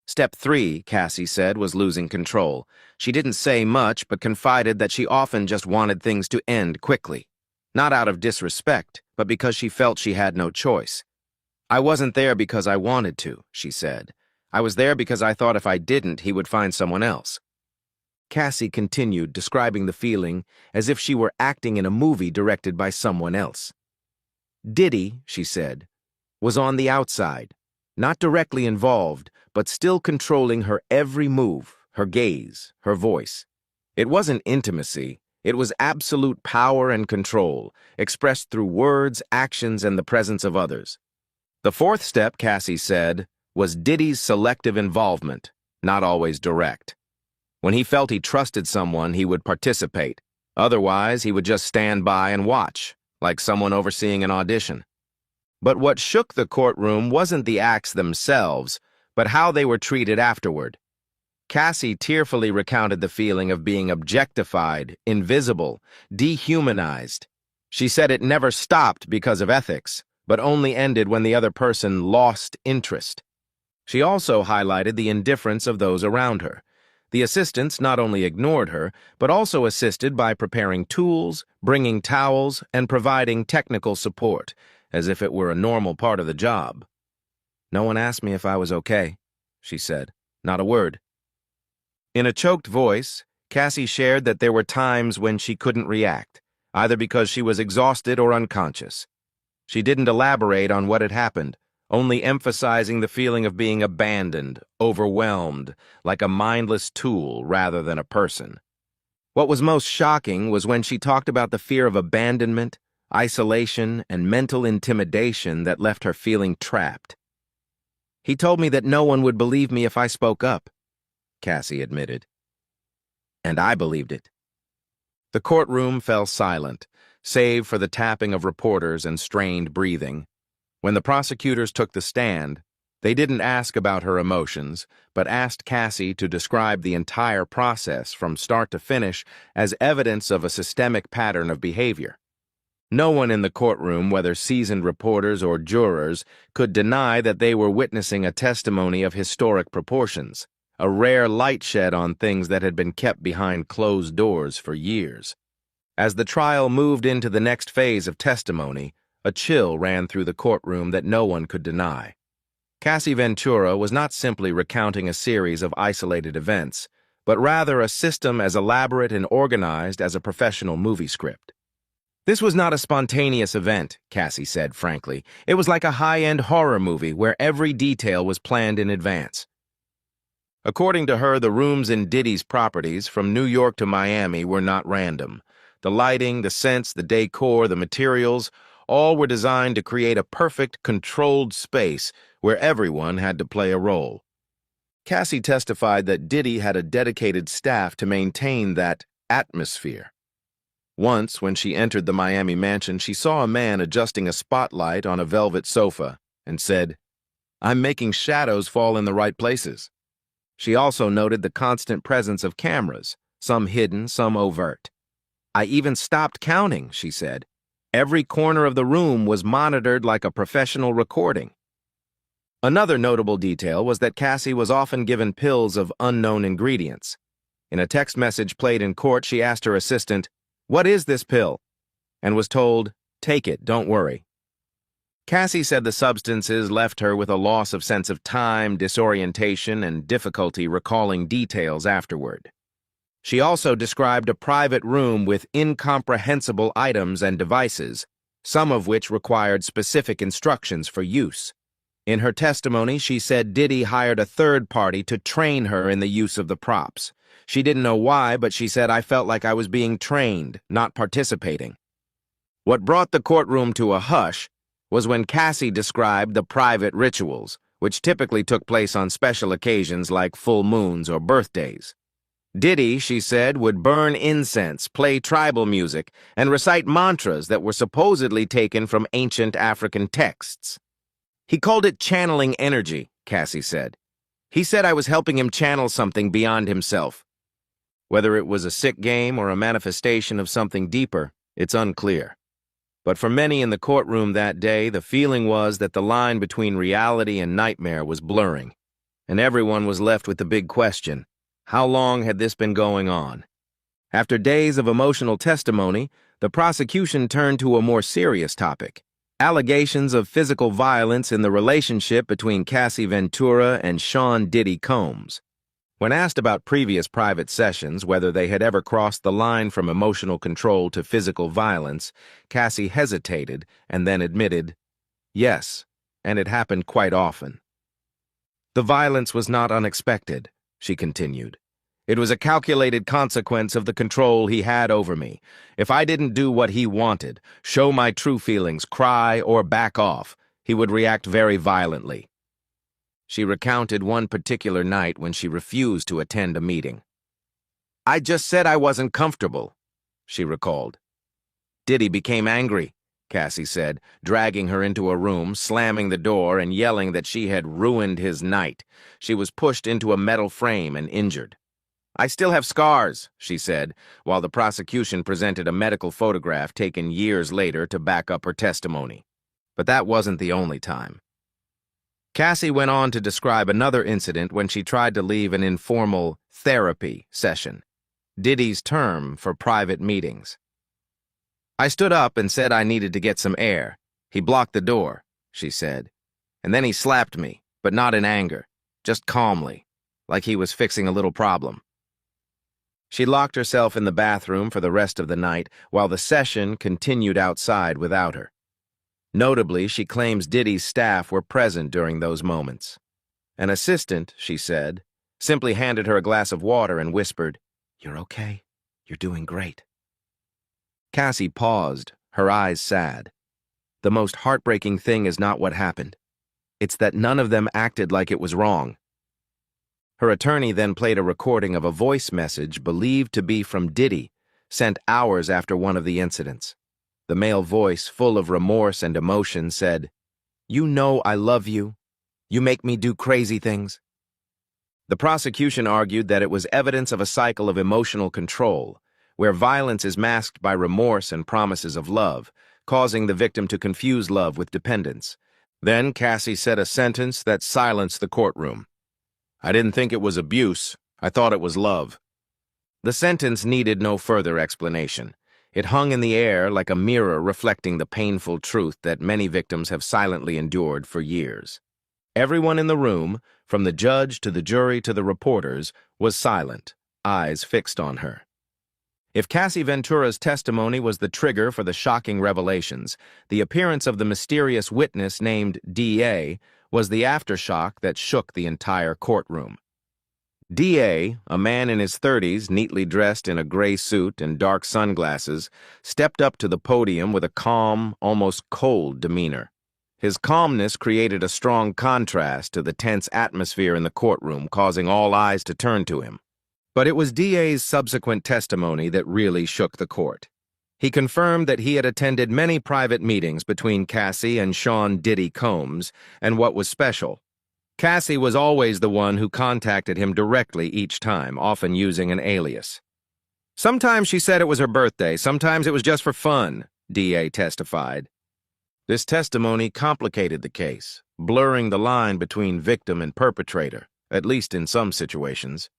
S1: Step 3, Cassie said, was losing control. She didn't say much, but confided that she often just wanted things to end quickly. Not out of disrespect, but because she felt she had no choice. "I wasn't there because I wanted to," she said. "I was there because I thought if I didn't, he would find someone else." Cassie continued, describing the feeling as if she were acting in a movie directed by someone else. Diddy, she said, was on the outside, not directly involved, but still controlling her every move, her gaze, her voice. It wasn't intimacy, it was absolute power and control, expressed through words, actions, and the presence of others. The 4th step, Cassie said, was Diddy's selective involvement, not always direct. When he felt he trusted someone, he would participate. Otherwise, he would just stand by and watch, like someone overseeing an audition. But what shook the courtroom wasn't the acts themselves, but how they were treated afterward. Cassie tearfully recounted the feeling of being objectified, invisible, dehumanized. She said it never stopped because of ethics, but only ended when the other person lost interest. She also highlighted the indifference of those around her. The assistants not only ignored her, but also assisted by preparing tools, bringing towels, and providing technical support, as if it were a normal part of the job. "No one asked me if I was okay," she said. "Not a word." In a choked voice, Cassie shared that there were times when she couldn't react, either because she was exhausted or unconscious. She didn't elaborate on what had happened, only emphasizing the feeling of being abandoned, overwhelmed, like a mindless tool rather than a person. What was most shocking was when she talked about the fear of abandonment, isolation, and mental intimidation that left her feeling trapped. "He told me that no one would believe me if I spoke up," Cassie admitted. And I believed it. The courtroom fell silent, save for the tapping of reporters and strained breathing. When the prosecutors took the stand, they didn't ask about her emotions, but asked Cassie to describe the entire process from start to finish as evidence of a systemic pattern of behavior. No one in the courtroom, whether seasoned reporters or jurors, could deny that they were witnessing a testimony of historic proportions, a rare light shed on things that had been kept behind closed doors for years. As the trial moved into the next phase of testimony, a chill ran through the courtroom that no one could deny. Cassie Ventura was not simply recounting a series of isolated events, but rather a system as elaborate and organized as a professional movie script. "This was not a spontaneous event," Cassie said frankly. "It was like a high-end horror movie where every detail was planned in advance." According to her, the rooms in Diddy's properties, from New York to Miami, were not random. The lighting, the scents, the decor, the materials, all were designed to create a perfect, controlled space where everyone had to play a role. Cassie testified that Diddy had a dedicated staff to maintain that atmosphere. Once, when she entered the Miami mansion, she saw a man adjusting a spotlight on a velvet sofa and said, "I'm making shadows fall in the right places." She also noted the constant presence of cameras, some hidden, some overt. "I even stopped counting," she said. "Every corner of the room was monitored like a professional recording." Another notable detail was that Cassie was often given pills of unknown ingredients. In a text message played in court, she asked her assistant, "What is this pill?" and was told, "Take it, don't worry." Cassie said the substances left her with a loss of sense of time, disorientation, and difficulty recalling details afterward. She also described a private room with incomprehensible items and devices, some of which required specific instructions for use. In her testimony, she said Diddy hired a third party to train her in the use of the props. She didn't know why, but she said, "I felt like I was being trained, not participating." What brought the courtroom to a hush was when Cassie described the private rituals, which typically took place on special occasions like full moons or birthdays. Diddy, she said, would burn incense, play tribal music, and recite mantras that were supposedly taken from ancient African texts. "He called it channeling energy," Cassie said. "He said I was helping him channel something beyond himself." Whether it was a sick game or a manifestation of something deeper, it's unclear. But for many in the courtroom that day, the feeling was that the line between reality and nightmare was blurring, and everyone was left with the big question: how long had this been going on? After days of emotional testimony, the prosecution turned to a more serious topic: allegations of physical violence in the relationship between Cassie Ventura and Sean Diddy Combs. When asked about previous private sessions, whether they had ever crossed the line from emotional control to physical violence, Cassie hesitated and then admitted, "Yes, and it happened quite often." "The violence was not unexpected," she continued. "It was a calculated consequence of the control he had over me. If I didn't do what he wanted, show my true feelings, cry, or back off, he would react very violently." She recounted one particular night when she refused to attend a meeting. "I just said I wasn't comfortable," she recalled. Diddy became angry, Cassie said, dragging her into a room, slamming the door, and yelling that she had ruined his night. She was pushed into a metal frame and injured. I still have scars, she said, while the prosecution presented a medical photograph taken years later to back up her testimony. But that wasn't the only time. Cassie went on to describe another incident when she tried to leave an informal therapy session, Diddy's term for private meetings. I stood up and said I needed to get some air. He blocked the door, she said. And then he slapped me, but not in anger, just calmly, like he was fixing a little problem. She locked herself in the bathroom for the rest of the night while the session continued outside without her. Notably, she claims Diddy's staff were present during those moments. An assistant, she said, simply handed her a glass of water and whispered, "You're okay. You're doing great." Cassie paused, her eyes sad. The most heartbreaking thing is not what happened. It's that none of them acted like it was wrong. Her attorney then played a recording of a voice message believed to be from Diddy, sent hours after one of the incidents. The male voice, full of remorse and emotion, said, "You know I love you. You make me do crazy things." The prosecution argued that it was evidence of a cycle of emotional control, where violence is masked by remorse and promises of love, causing the victim to confuse love with dependence. Then Cassie said a sentence that silenced the courtroom. "I didn't think it was abuse. I thought it was love." The sentence needed no further explanation. It hung in the air like a mirror reflecting the painful truth that many victims have silently endured for years. Everyone in the room, from the judge to the jury to the reporters, was silent, eyes fixed on her. If Cassie Ventura's testimony was the trigger for the shocking revelations, the appearance of the mysterious witness named D.A. was the aftershock that shook the entire courtroom. D.A., a man in his 30s, neatly dressed in a gray suit and dark sunglasses, stepped up to the podium with a calm, almost cold demeanor. His calmness created a strong contrast to the tense atmosphere in the courtroom, causing all eyes to turn to him. But it was D.A.'s subsequent testimony that really shook the court. He confirmed that he had attended many private meetings between Cassie and Sean Diddy Combs, and what was special, Cassie was always the one who contacted him directly each time, often using an alias. Sometimes she said it was her birthday, sometimes it was just for fun, D.A. testified. This testimony complicated the case, blurring the line between victim and perpetrator, at least in some situations.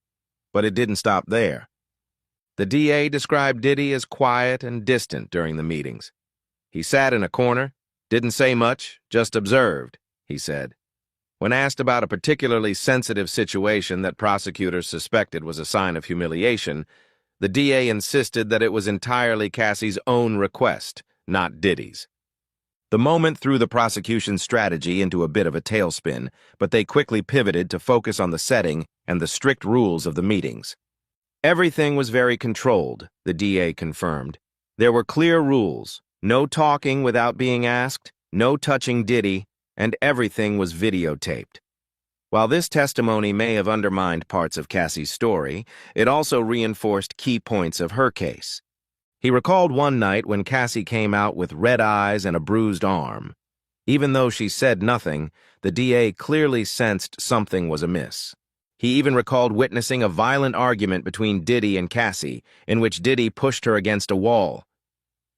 S1: But it didn't stop there. The D.A. described Diddy as quiet and distant during the meetings. He sat in a corner, didn't say much, just observed, he said. When asked about a particularly sensitive situation that prosecutors suspected was a sign of humiliation, the DA insisted that it was entirely Cassie's own request, not Diddy's. The moment threw the prosecution's strategy into a bit of a tailspin, but they quickly pivoted to focus on the setting and the strict rules of the meetings. Everything was very controlled, the DA confirmed. There were clear rules, no talking without being asked, no touching Diddy, and everything was videotaped. While this testimony may have undermined parts of Cassie's story, it also reinforced key points of her case. He recalled one night when Cassie came out with red eyes and a bruised arm. Even though she said nothing, the DA clearly sensed something was amiss. He even recalled witnessing a violent argument between Diddy and Cassie, in which Diddy pushed her against a wall.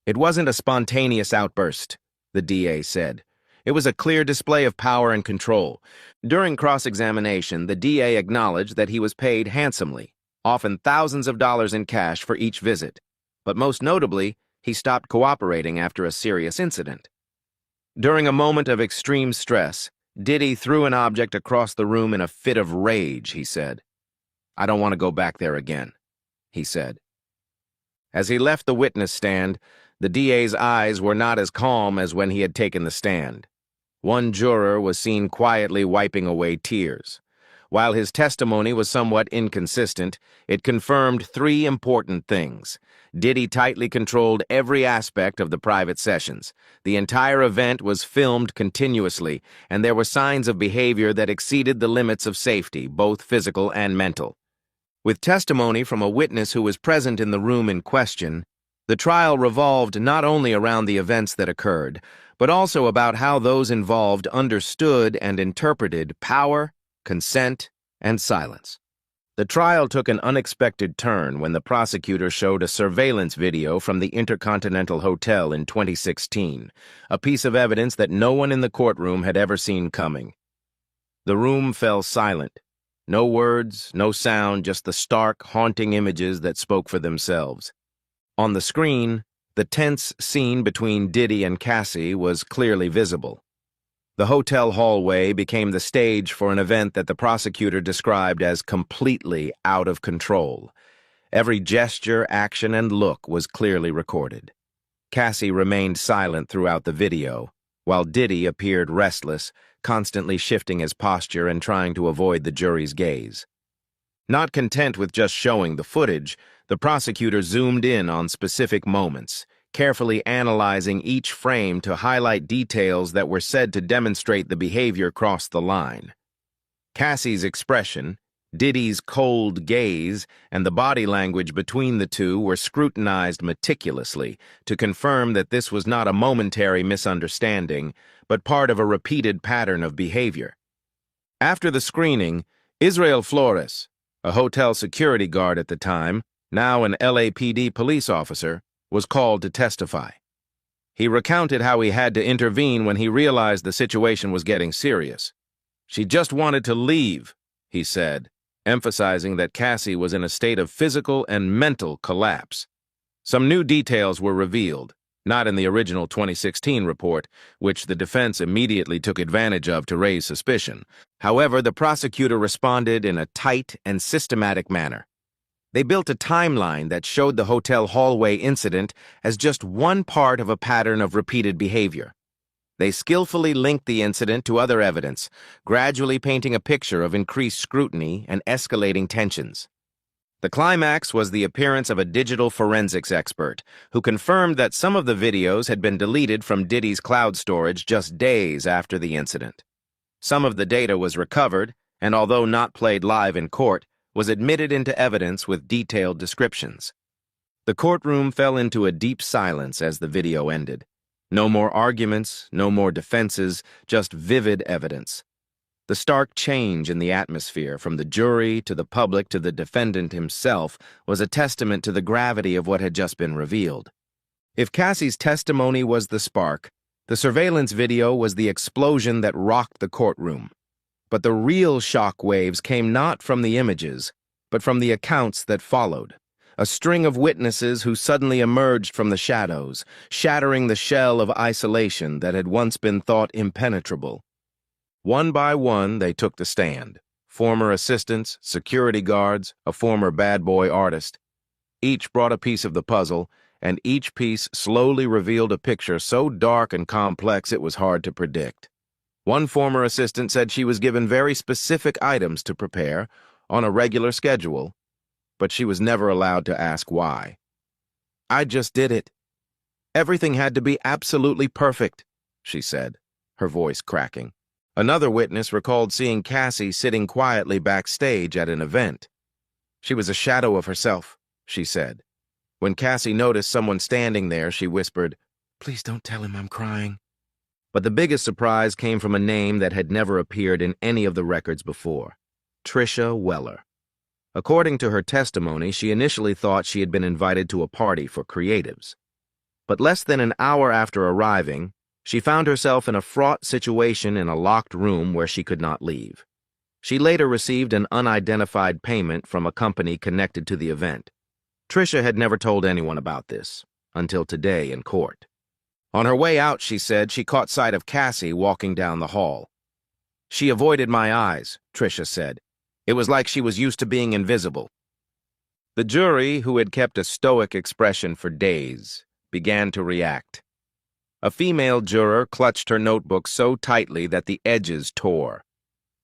S1: It wasn't a spontaneous outburst, the DA said. It was a clear display of power and control. During cross-examination, the DA acknowledged that he was paid handsomely, often thousands of dollars in cash for each visit. But most notably, he stopped cooperating after a serious incident. During a moment of extreme stress, Diddy threw an object across the room in a fit of rage, he said. "I don't want to go back there again," he said. As he left the witness stand, the DA's eyes were not as calm as when he had taken the stand. One juror was seen quietly wiping away tears. While his testimony was somewhat inconsistent, it confirmed three important things. Diddy tightly controlled every aspect of the private sessions. The entire event was filmed continuously, and there were signs of behavior that exceeded the limits of safety, both physical and mental. With testimony from a witness who was present in the room in question, The trial revolved not only around the events that occurred, but also about how those involved understood and interpreted power, consent, and silence. The trial took an unexpected turn when the prosecutor showed a surveillance video from the Intercontinental Hotel in 2016, a piece of evidence that no one in the courtroom had ever seen coming. The room fell silent. No words, no sound, just the stark, haunting images that spoke for themselves. On the screen, the tense scene between Diddy and Cassie was clearly visible. The hotel hallway became the stage for an event that the prosecutor described as completely out of control. Every gesture, action, and look was clearly recorded. Cassie remained silent throughout the video, while Diddy appeared restless, constantly shifting his posture and trying to avoid the jury's gaze. Not content with just showing the footage, the prosecutor zoomed in on specific moments, carefully analyzing each frame to highlight details that were said to demonstrate the behavior crossed the line. Cassie's expression, Diddy's cold gaze, and the body language between the two were scrutinized meticulously to confirm that this was not a momentary misunderstanding, but part of a repeated pattern of behavior. After the screening, Israel Flores, a hotel security guard at the time, now an LAPD police officer, was called to testify. He recounted how he had to intervene when he realized the situation was getting serious. "She just wanted to leave," he said, emphasizing that Cassie was in a state of physical and mental collapse. Some new details were revealed, not in the original 2016 report, which the defense immediately took advantage of to raise suspicion. However, the prosecutor responded in a tight and systematic manner. They built a timeline that showed the hotel hallway incident as just one part of a pattern of repeated behavior. They skillfully linked the incident to other evidence, gradually painting a picture of increased scrutiny and escalating tensions. The climax was the appearance of a digital forensics expert who confirmed that some of the videos had been deleted from Diddy's cloud storage just days after the incident. Some of the data was recovered, and although not played live in court, was admitted into evidence with detailed descriptions. The courtroom fell into a deep silence as the video ended. No more arguments, no more defenses, just vivid evidence. The stark change in the atmosphere, from the jury to the public to the defendant himself, was a testament to the gravity of what had just been revealed. If Cassie's testimony was the spark, the surveillance video was the explosion that rocked the courtroom. But the real shock waves came not from the images, but from the accounts that followed. A string of witnesses who suddenly emerged from the shadows, shattering the shell of isolation that had once been thought impenetrable. One by one, they took the stand. Former assistants, security guards, a former bad boy artist. Each brought a piece of the puzzle, and each piece slowly revealed a picture so dark and complex it was hard to predict. One former assistant said she was given very specific items to prepare on a regular schedule, but she was never allowed to ask why. "I just did it. Everything had to be absolutely perfect," she said, her voice cracking. Another witness recalled seeing Cassie sitting quietly backstage at an event. "She was a shadow of herself," she said. When Cassie noticed someone standing there, she whispered, "Please don't tell him I'm crying." But the biggest surprise came from a name that had never appeared in any of the records before: Trisha Weller. According to her testimony, she initially thought she had been invited to a party for creatives. But less than an hour after arriving, she found herself in a fraught situation in a locked room where she could not leave. She later received an unidentified payment from a company connected to the event. Trisha had never told anyone about this, until today in court. On her way out, she said, she caught sight of Cassie walking down the hall. "She avoided my eyes," Trisha said. "It was like she was used to being invisible." The jury, who had kept a stoic expression for days, began to react. A female juror clutched her notebook so tightly that the edges tore.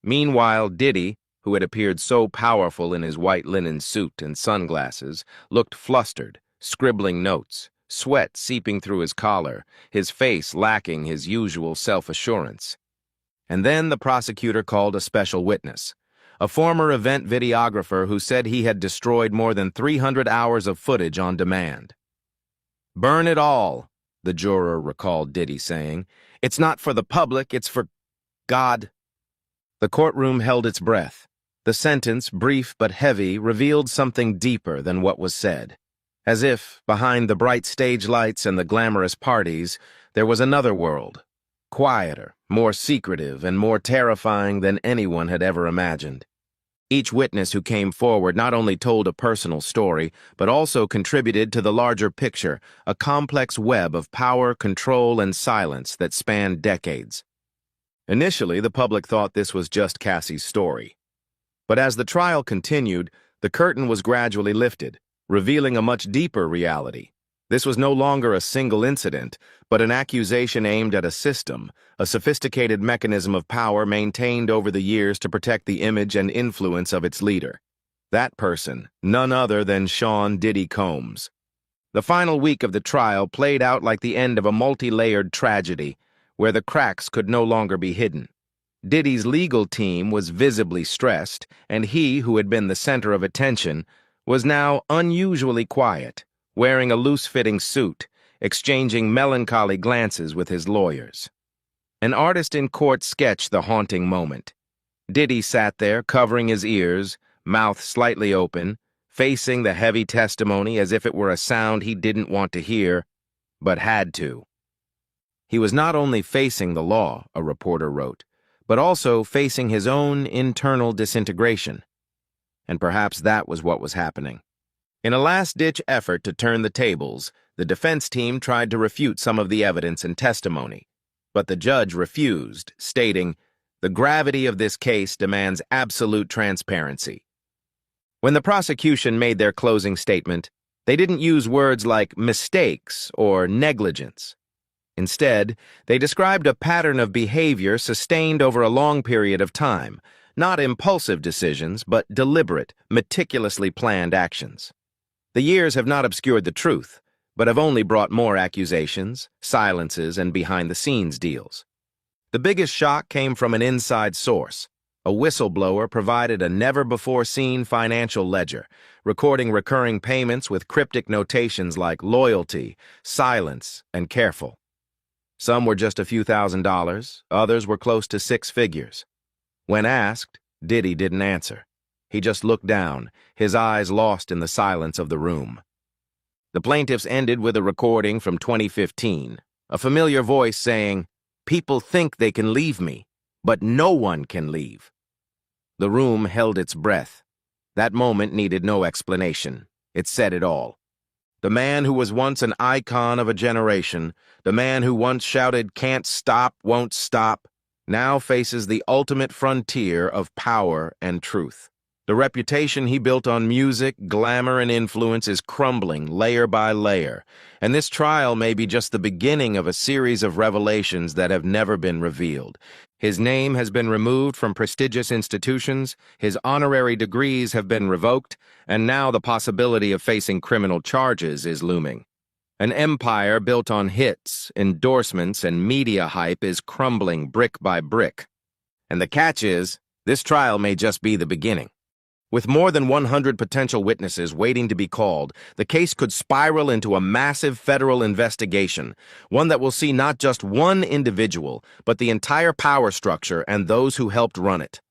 S1: Meanwhile, Diddy, who had appeared so powerful in his white linen suit and sunglasses, looked flustered, scribbling notes, sweat seeping through his collar, his face lacking his usual self-assurance. And then the prosecutor called a special witness, a former event videographer who said he had destroyed more than 300 hours of footage on demand. "Burn it all," the juror recalled Diddy saying. "It's not for the public, it's for God." The courtroom held its breath. The sentence, brief but heavy, revealed something deeper than what was said. As if, behind the bright stage lights and the glamorous parties, there was another world, quieter, more secretive, and more terrifying than anyone had ever imagined. Each witness who came forward not only told a personal story, but also contributed to the larger picture, a complex web of power, control, and silence that spanned decades. Initially, the public thought this was just Cassie's story. But as the trial continued, the curtain was gradually lifted, revealing a much deeper reality. This was no longer a single incident, but an accusation aimed at a system, a sophisticated mechanism of power maintained over the years to protect the image and influence of its leader. That person, none other than Sean Diddy Combs. The final week of the trial played out like the end of a multi-layered tragedy, where the cracks could no longer be hidden. Diddy's legal team was visibly stressed, and he, who had been the center of attention, was now unusually quiet, wearing a loose-fitting suit, exchanging melancholy glances with his lawyers. An artist in court sketched the haunting moment. Diddy sat there, covering his ears, mouth slightly open, facing the heavy testimony as if it were a sound he didn't want to hear, but had to. He was not only facing the law, a reporter wrote, but also facing his own internal disintegration. And perhaps that was what was happening. In a last-ditch effort to turn the tables, the defense team tried to refute some of the evidence and testimony. But the judge refused, stating, "The gravity of this case demands absolute transparency." When the prosecution made their closing statement, they didn't use words like mistakes or negligence. Instead, they described a pattern of behavior sustained over a long period of time, not impulsive decisions, but deliberate, meticulously planned actions. The years have not obscured the truth, but have only brought more accusations, silences, and behind-the-scenes deals. The biggest shock came from an inside source. A whistleblower provided a never-before-seen financial ledger, recording recurring payments with cryptic notations like loyalty, silence, and careful. Some were just a few $1,000s, others were close to 6 figures. When asked, Diddy didn't answer. He just looked down, his eyes lost in the silence of the room. The plaintiffs ended with a recording from 2015, a familiar voice saying, "People think they can leave me, but no one can leave." The room held its breath. That moment needed no explanation. It said it all. The man who was once an icon of a generation, the man who once shouted, "Can't stop, won't stop," now faces the ultimate frontier of power and truth. The reputation he built on music, glamour, and influence is crumbling layer by layer, and this trial may be just the beginning of a series of revelations that have never been revealed. His name has been removed from prestigious institutions, his honorary degrees have been revoked, and now the possibility of facing criminal charges is looming. An empire built on hits, endorsements, and media hype is crumbling brick by brick. And the catch is, this trial may just be the beginning. With more than 100 potential witnesses waiting to be called, the case could spiral into a massive federal investigation, one that will see not just one individual, but the entire power structure and those who helped run it.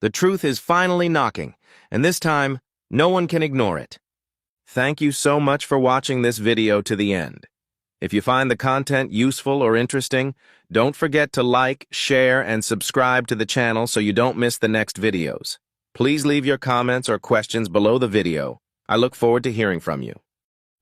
S1: The truth is finally knocking, and this time, no one can ignore it. Thank you so much for watching this video to the end. If you find the content useful or interesting, don't forget to like, share, and subscribe to the channel so you don't miss the next videos. Please leave your comments or questions below the video. I look forward to hearing from you.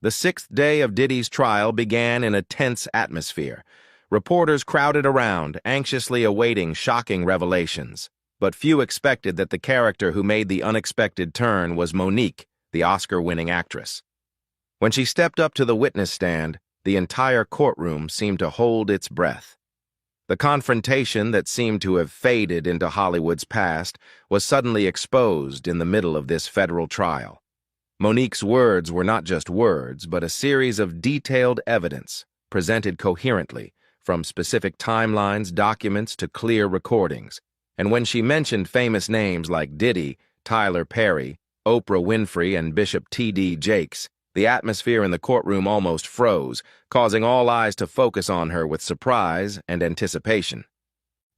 S1: The 6th day of Diddy's trial began in a tense atmosphere. Reporters crowded around, anxiously awaiting shocking revelations. But few expected that the character who made the unexpected turn was Mo'Nique, the Oscar-winning actress. When she stepped up to the witness stand, the entire courtroom seemed to hold its breath. The confrontation that seemed to have faded into Hollywood's past was suddenly exposed in the middle of this federal trial. Mo'Nique's words were not just words, but a series of detailed evidence, presented coherently, from specific timelines, documents, to clear recordings. And when she mentioned famous names like Diddy, Tyler Perry, Oprah Winfrey, and Bishop T.D. Jakes, The atmosphere in the courtroom almost froze, causing all eyes to focus on her with surprise and anticipation.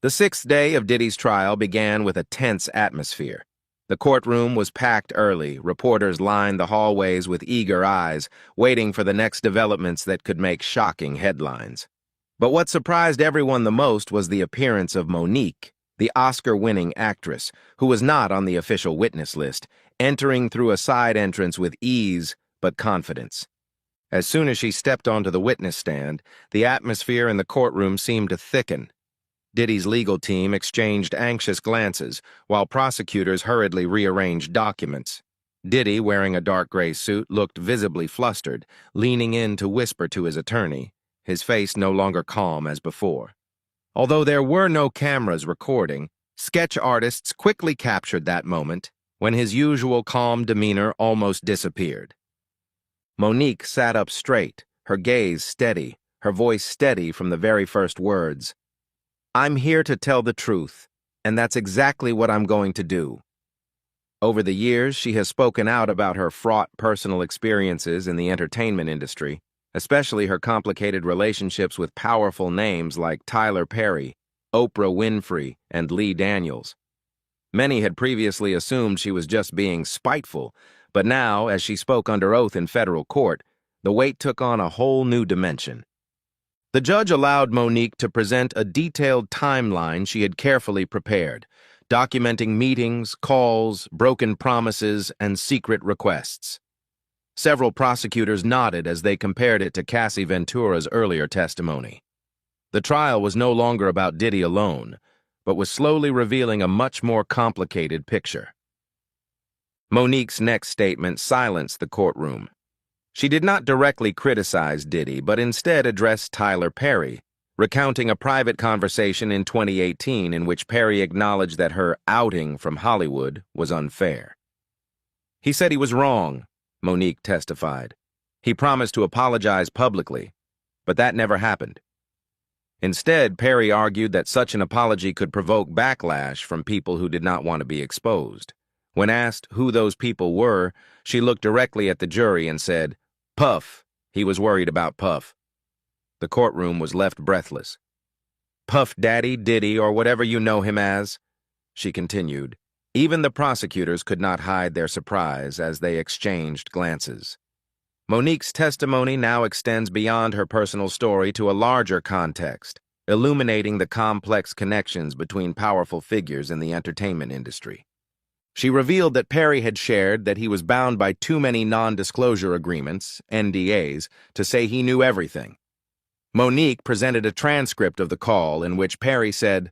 S1: The sixth day of Diddy's trial began with a tense atmosphere. The courtroom was packed early. Reporters lined the hallways with eager eyes, waiting for the next developments that could make shocking headlines. But what surprised everyone the most was the appearance of Monique, the Oscar-winning actress, who was not on the official witness list, entering through a side entrance with ease but confidence. As soon as she stepped onto the witness stand, the atmosphere in the courtroom seemed to thicken. Diddy's legal team exchanged anxious glances, while prosecutors hurriedly rearranged documents. Diddy, wearing a dark gray suit, looked visibly flustered, leaning in to whisper to his attorney, his face no longer calm as before. Although there were no cameras recording, sketch artists quickly captured that moment when his usual calm demeanor almost disappeared. Monique sat up straight, her gaze steady, her voice steady from the very first words. "I'm here to tell the truth, and that's exactly what I'm going to do." Over the years, she has spoken out about her fraught personal experiences in the entertainment industry, especially her complicated relationships with powerful names like Tyler Perry, Oprah Winfrey, and Lee Daniels. Many had previously assumed she was just being spiteful, but now, as she spoke under oath in federal court, the weight took on a whole new dimension. The judge allowed Monique to present a detailed timeline she had carefully prepared, documenting meetings, calls, broken promises, and secret requests. Several prosecutors nodded as they compared it to Cassie Ventura's earlier testimony. The trial was no longer about Diddy alone, but was slowly revealing a much more complicated picture. Monique's next statement silenced the courtroom. She did not directly criticize Diddy, but instead addressed Tyler Perry, recounting a private conversation in 2018 in which Perry acknowledged that her outing from Hollywood was unfair. "He said he was wrong," Monique testified. "He promised to apologize publicly, but that never happened." Instead, Perry argued that such an apology could provoke backlash from people who did not want to be exposed. When asked who those people were, she looked directly at the jury and said, "Puff. He was worried about Puff." The courtroom was left breathless. "Puff Daddy, Diddy, or whatever you know him as," she continued. Even the prosecutors could not hide their surprise as they exchanged glances. Monique's testimony now extends beyond her personal story to a larger context, illuminating the complex connections between powerful figures in the entertainment industry. She revealed that Perry had shared that he was bound by too many non-disclosure agreements, NDAs, to say he knew everything. Monique presented a transcript of the call in which Perry said,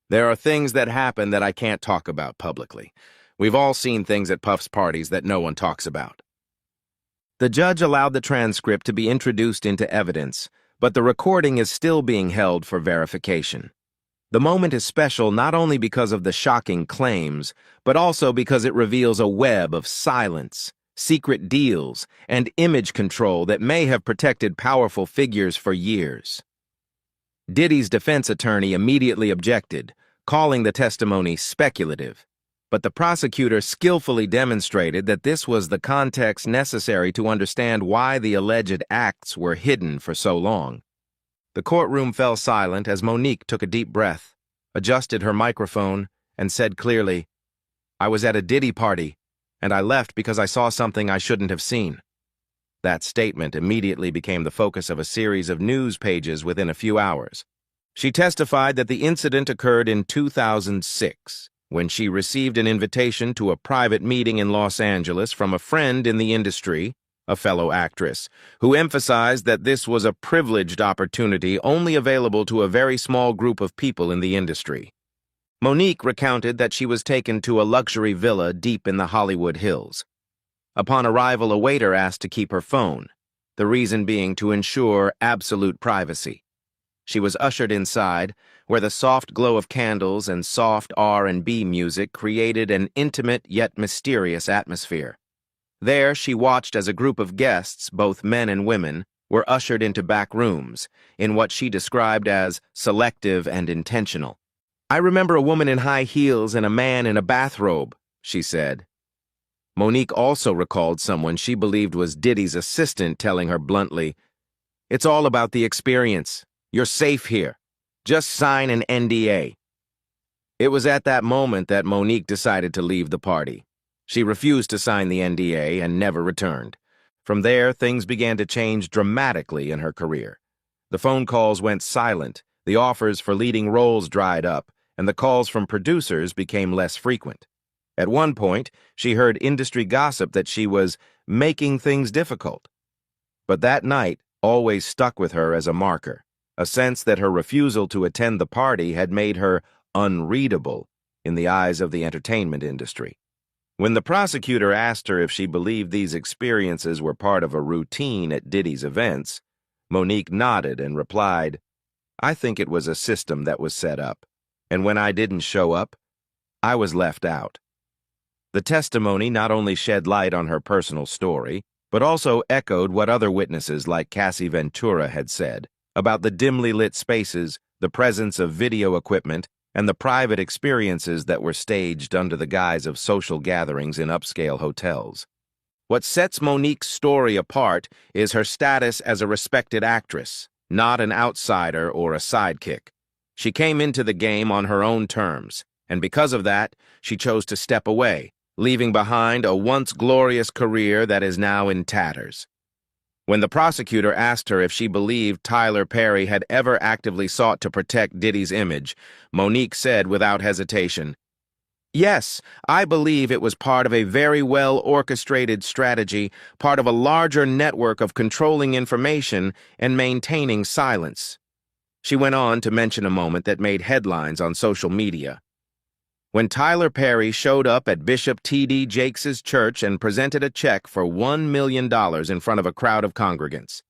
S1: "There are things that happen that I can't talk about publicly. We've all seen things at Puff's parties that no one talks about." The judge allowed the transcript to be introduced into evidence, but the recording is still being held for verification. The moment is special not only because of the shocking claims, but also because it reveals a web of silence, secret deals, and image control that may have protected powerful figures for years. Diddy's defense attorney immediately objected, calling the testimony speculative, but the prosecutor skillfully demonstrated that this was the context necessary to understand why the alleged acts were hidden for so long. The courtroom fell silent as Monique took a deep breath, adjusted her microphone, and said clearly, "I was at a Diddy party, and I left because I saw something I shouldn't have seen." That statement immediately became the focus of a series of news pages within a few hours. She testified that the incident occurred in 2006, when she received an invitation to a private meeting in Los Angeles from a friend in the industry, a fellow actress, who emphasized that this was a privileged opportunity only available to a very small group of people in the industry. Monique recounted that she was taken to a luxury villa deep in the Hollywood Hills. Upon arrival, a waiter asked to keep her phone, the reason being to ensure absolute privacy. She was ushered inside, where the soft glow of candles and soft R&B music created an intimate yet mysterious atmosphere. There, she watched as a group of guests, both men and women, were ushered into back rooms, in what she described as selective and intentional. "I remember a woman in high heels and a man in a bathrobe," she said. Monique also recalled someone she believed was Diddy's assistant telling her bluntly, "It's all about the experience. You're safe here. Just sign an NDA." It was at that moment that Monique decided to leave the party. She refused to sign the NDA and never returned. From there, things began to change dramatically in her career. The phone calls went silent, the offers for leading roles dried up, and the calls from producers became less frequent. At one point, she heard industry gossip that she was making things difficult. But that night always stuck with her as a marker, a sense that her refusal to attend the party had made her unreadable in the eyes of the entertainment industry. When the prosecutor asked her if she believed these experiences were part of a routine at Diddy's events, Monique nodded and replied, "I think it was a system that was set up, and when I didn't show up, I was left out." The testimony not only shed light on her personal story, but also echoed what other witnesses like Cassie Ventura had said about the dimly lit spaces, the presence of video equipment, and the private experiences that were staged under the guise of social gatherings in upscale hotels. What sets Monique's story apart is her status as a respected actress, not an outsider or a sidekick. She came into the game on her own terms, and because of that, she chose to step away, leaving behind a once glorious career that is now in tatters. When the prosecutor asked her if she believed Tyler Perry had ever actively sought to protect Diddy's image, Monique said without hesitation, "Yes, I believe it was part of a very well-orchestrated strategy, part of a larger network of controlling information and maintaining silence." She went on to mention a moment that made headlines on social media. When Tyler Perry showed up at Bishop T.D. Jakes' church and presented a check for $1 million in front of a crowd of congregants.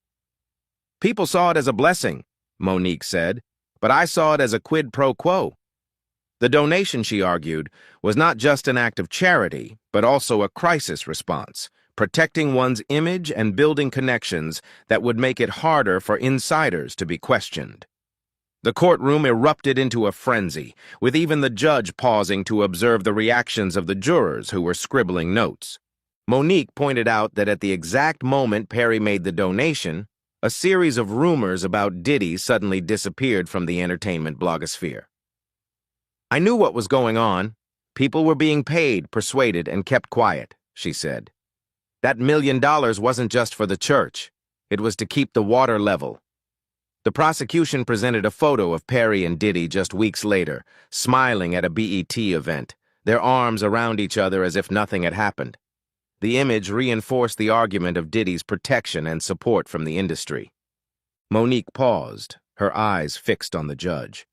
S1: "People saw it as a blessing," Monique said, "but I saw it as a quid pro quo." The donation, she argued, was not just an act of charity, but also a crisis response, protecting one's image and building connections that would make it harder for insiders to be questioned. The courtroom erupted into a frenzy, with even the judge pausing to observe the reactions of the jurors who were scribbling notes. Monique pointed out that at the exact moment Perry made the donation, a series of rumors about Diddy suddenly disappeared from the entertainment blogosphere. "I knew what was going on. People were being paid, persuaded, and kept quiet," she said. "That $1 million wasn't just for the church. It was to keep the water level." The prosecution presented a photo of Perry and Diddy just weeks later, smiling at a BET event, their arms around each other as if nothing had happened. The image reinforced the argument of Diddy's protection and support from the industry. Monique paused, her eyes fixed on the judge.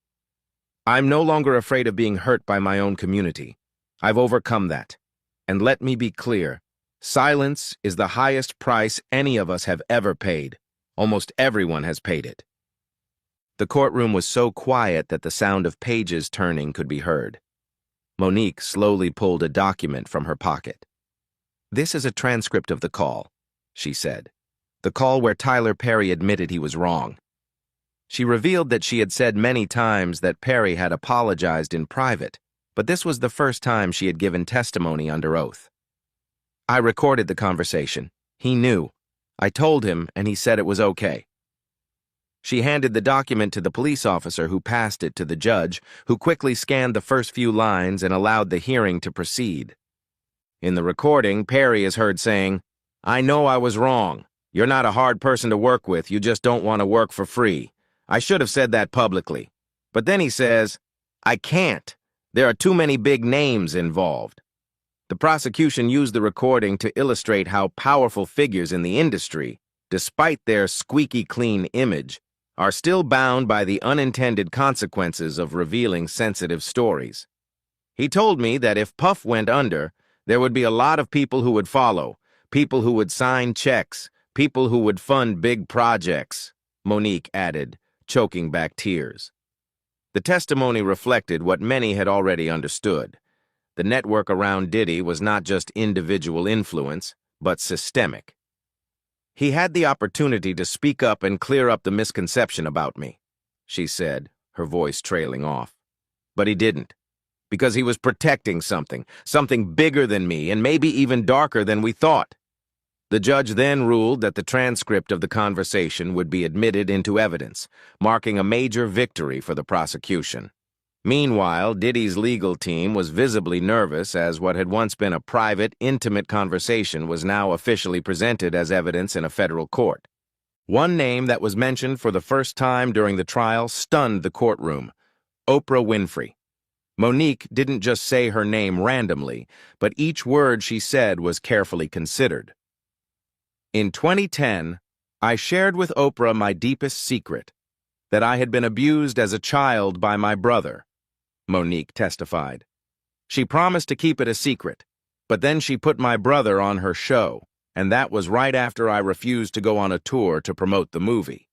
S1: "I'm no longer afraid of being hurt by my own community. I've overcome that. And let me be clear, silence is the highest price any of us have ever paid. Almost everyone has paid it." The courtroom was so quiet that the sound of pages turning could be heard. Monique slowly pulled a document from her pocket. "This is a transcript of the call," she said. "The call where Tyler Perry admitted he was wrong." She revealed that she had said many times that Perry had apologized in private, but this was the first time she had given testimony under oath. "I recorded the conversation. He knew. I told him, and he said it was okay." She handed the document to the police officer who passed it to the judge, who quickly scanned the first few lines and allowed the hearing to proceed. In the recording, Perry is heard saying, "I know I was wrong. You're not a hard person to work with, you just don't want to work for free. I should have said that publicly." But then he says, "I can't. There are too many big names involved." The prosecution used the recording to illustrate how powerful figures in the industry, despite their squeaky clean image, are still bound by the unintended consequences of revealing sensitive stories. "He told me that if Puff went under, there would be a lot of people who would follow, people who would sign checks, people who would fund big projects," Monique added, choking back tears. The testimony reflected what many had already understood. The network around Diddy was not just individual influence, but systemic. "He had the opportunity to speak up and clear up the misconception about me," she said, her voice trailing off. "But he didn't. because he was protecting something bigger than me and maybe even darker than we thought. The judge then ruled that the transcript of the conversation would be admitted into evidence, marking a major victory for the prosecution. Meanwhile, Diddy's legal team was visibly nervous as what had once been a private, intimate conversation was now officially presented as evidence in a federal court. One name that was mentioned for the first time during the trial stunned the courtroom: Oprah Winfrey. Monique didn't just say her name randomly, but each word she said was carefully considered. In 2010, I shared with Oprah my deepest secret, that I had been abused as a child by my brother, Monique testified. She promised to keep it a secret, but then she put my brother on her show, and that was right after I refused to go on a tour to promote the movie.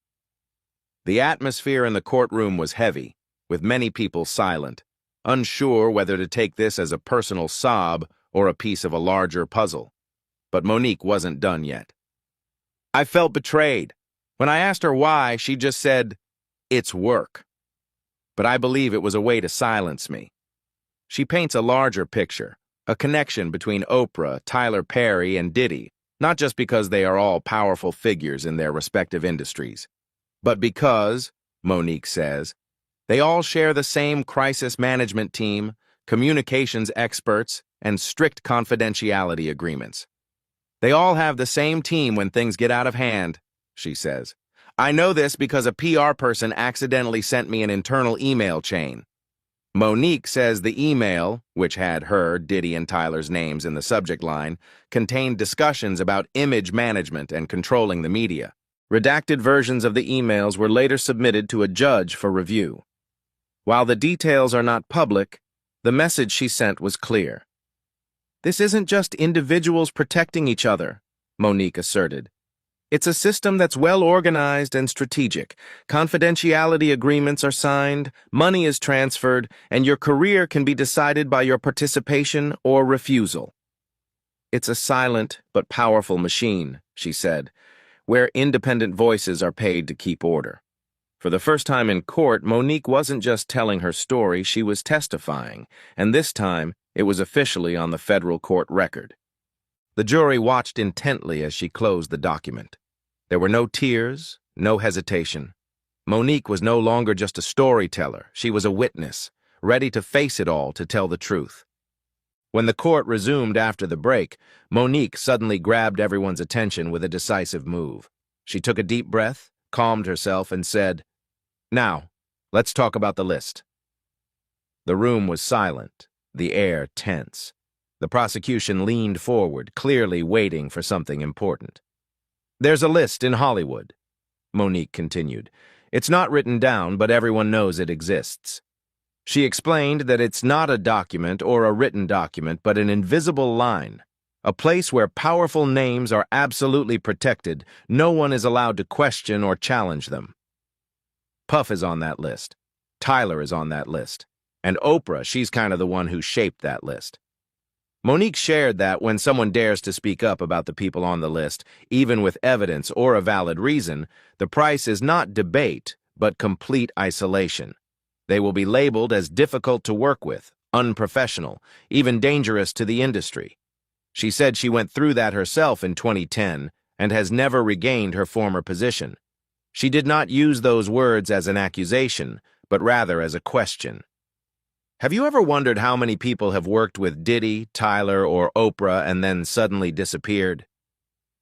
S1: The atmosphere in the courtroom was heavy, with many people silent, unsure whether to take this as a personal sob or a piece of a larger puzzle. But Monique wasn't done yet. I felt betrayed. When I asked her why, she just said, "It's work." But I believe it was a way to silence me. She paints a larger picture, a connection between Oprah, Tyler Perry, and Diddy, not just because they are all powerful figures in their respective industries, but because, Monique says, they all share the same crisis management team, communications experts, and strict confidentiality agreements. They all have the same team when things get out of hand, she says. I know this because a PR person accidentally sent me an internal email chain. Monique says the email, which had her, Diddy, and Tyler's names in the subject line, contained discussions about image management and controlling the media. Redacted versions of the emails were later submitted to a judge for review. While the details are not public, the message she sent was clear. This isn't just individuals protecting each other, Monique asserted. It's a system that's well organized and strategic. Confidentiality agreements are signed, money is transferred, and your career can be decided by your participation or refusal. It's a silent but powerful machine, she said, where independent voices are paid to keep order. For the first time in court, Monique wasn't just telling her story, she was testifying, and this time it was officially on the federal court record. The jury watched intently as she closed the document. There were no tears, no hesitation. Monique was no longer just a storyteller, she was a witness, ready to face it all to tell the truth. When the court resumed after the break, Monique suddenly grabbed everyone's attention with a decisive move. She took a deep breath, calmed herself, and said, "Now, let's talk about the list." The room was silent, the air tense. The prosecution leaned forward, clearly waiting for something important. "There's a list in Hollywood," Monique continued. "It's not written down, but everyone knows it exists." She explained that it's not a document or a written document, but an invisible line, a place where powerful names are absolutely protected. No one is allowed to question or challenge them. Puff is on that list. Tyler is on that list. And Oprah, she's kind of the one who shaped that list. Monique shared that when someone dares to speak up about the people on the list, even with evidence or a valid reason, the price is not debate, but complete isolation. They will be labeled as difficult to work with, unprofessional, even dangerous to the industry. She said she went through that herself in 2010 and has never regained her former position. She did not use those words as an accusation, but rather as a question. Have you ever wondered how many people have worked with Diddy, Tyler, or Oprah and then suddenly disappeared?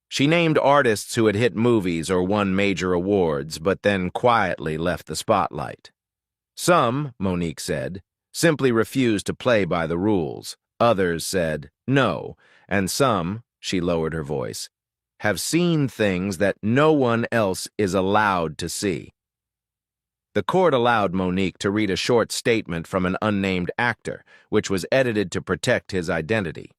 S1: She named artists who had hit movies or won major awards, but then quietly left the spotlight. Some, Monique said, simply refused to play by the rules. Others said no, and some, she lowered her voice, have seen things that no one else is allowed to see. The court allowed Monique to read a short statement from an unnamed actor, which was edited to protect his identity.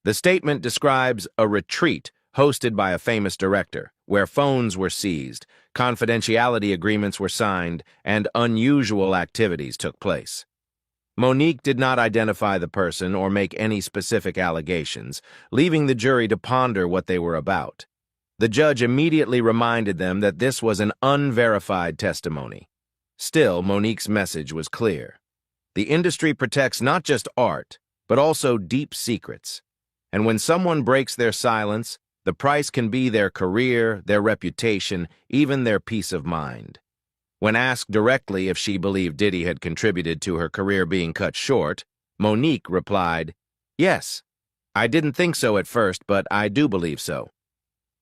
S1: The statement describes a retreat hosted by a famous director, where phones were seized, confidentiality agreements were signed, and unusual activities took place. Monique did not identify the person or make any specific allegations, leaving the jury to ponder what they were about. The judge immediately reminded them that this was an unverified testimony. Still, Monique's message was clear. The industry protects not just art, but also deep secrets. And when someone breaks their silence, the price can be their career, their reputation, even their peace of mind. When asked directly if she believed Diddy had contributed to her career being cut short, Monique replied, "Yes, I didn't think so at first, but I do believe so."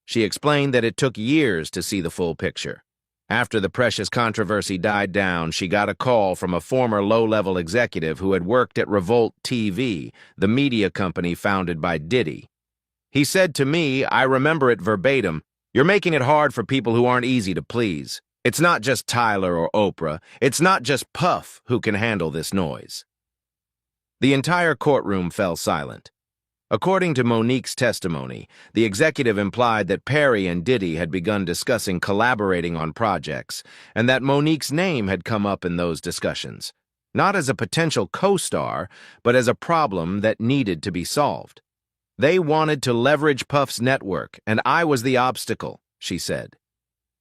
S1: She explained that it took years to see the full picture. After the Precious controversy died down, she got a call from a former low-level executive who had worked at Revolt TV, the media company founded by Diddy. He said to me, I remember it verbatim, "You're making it hard for people who aren't easy to please. It's not just Tyler or Oprah. It's not just Puff who can handle this noise." The entire courtroom fell silent. According to Monique's testimony, the executive implied that Perry and Diddy had begun discussing collaborating on projects, and that Monique's name had come up in those discussions, not as a potential co-star, but as a problem that needed to be solved. "They wanted to leverage Puff's network, and I was the obstacle," she said.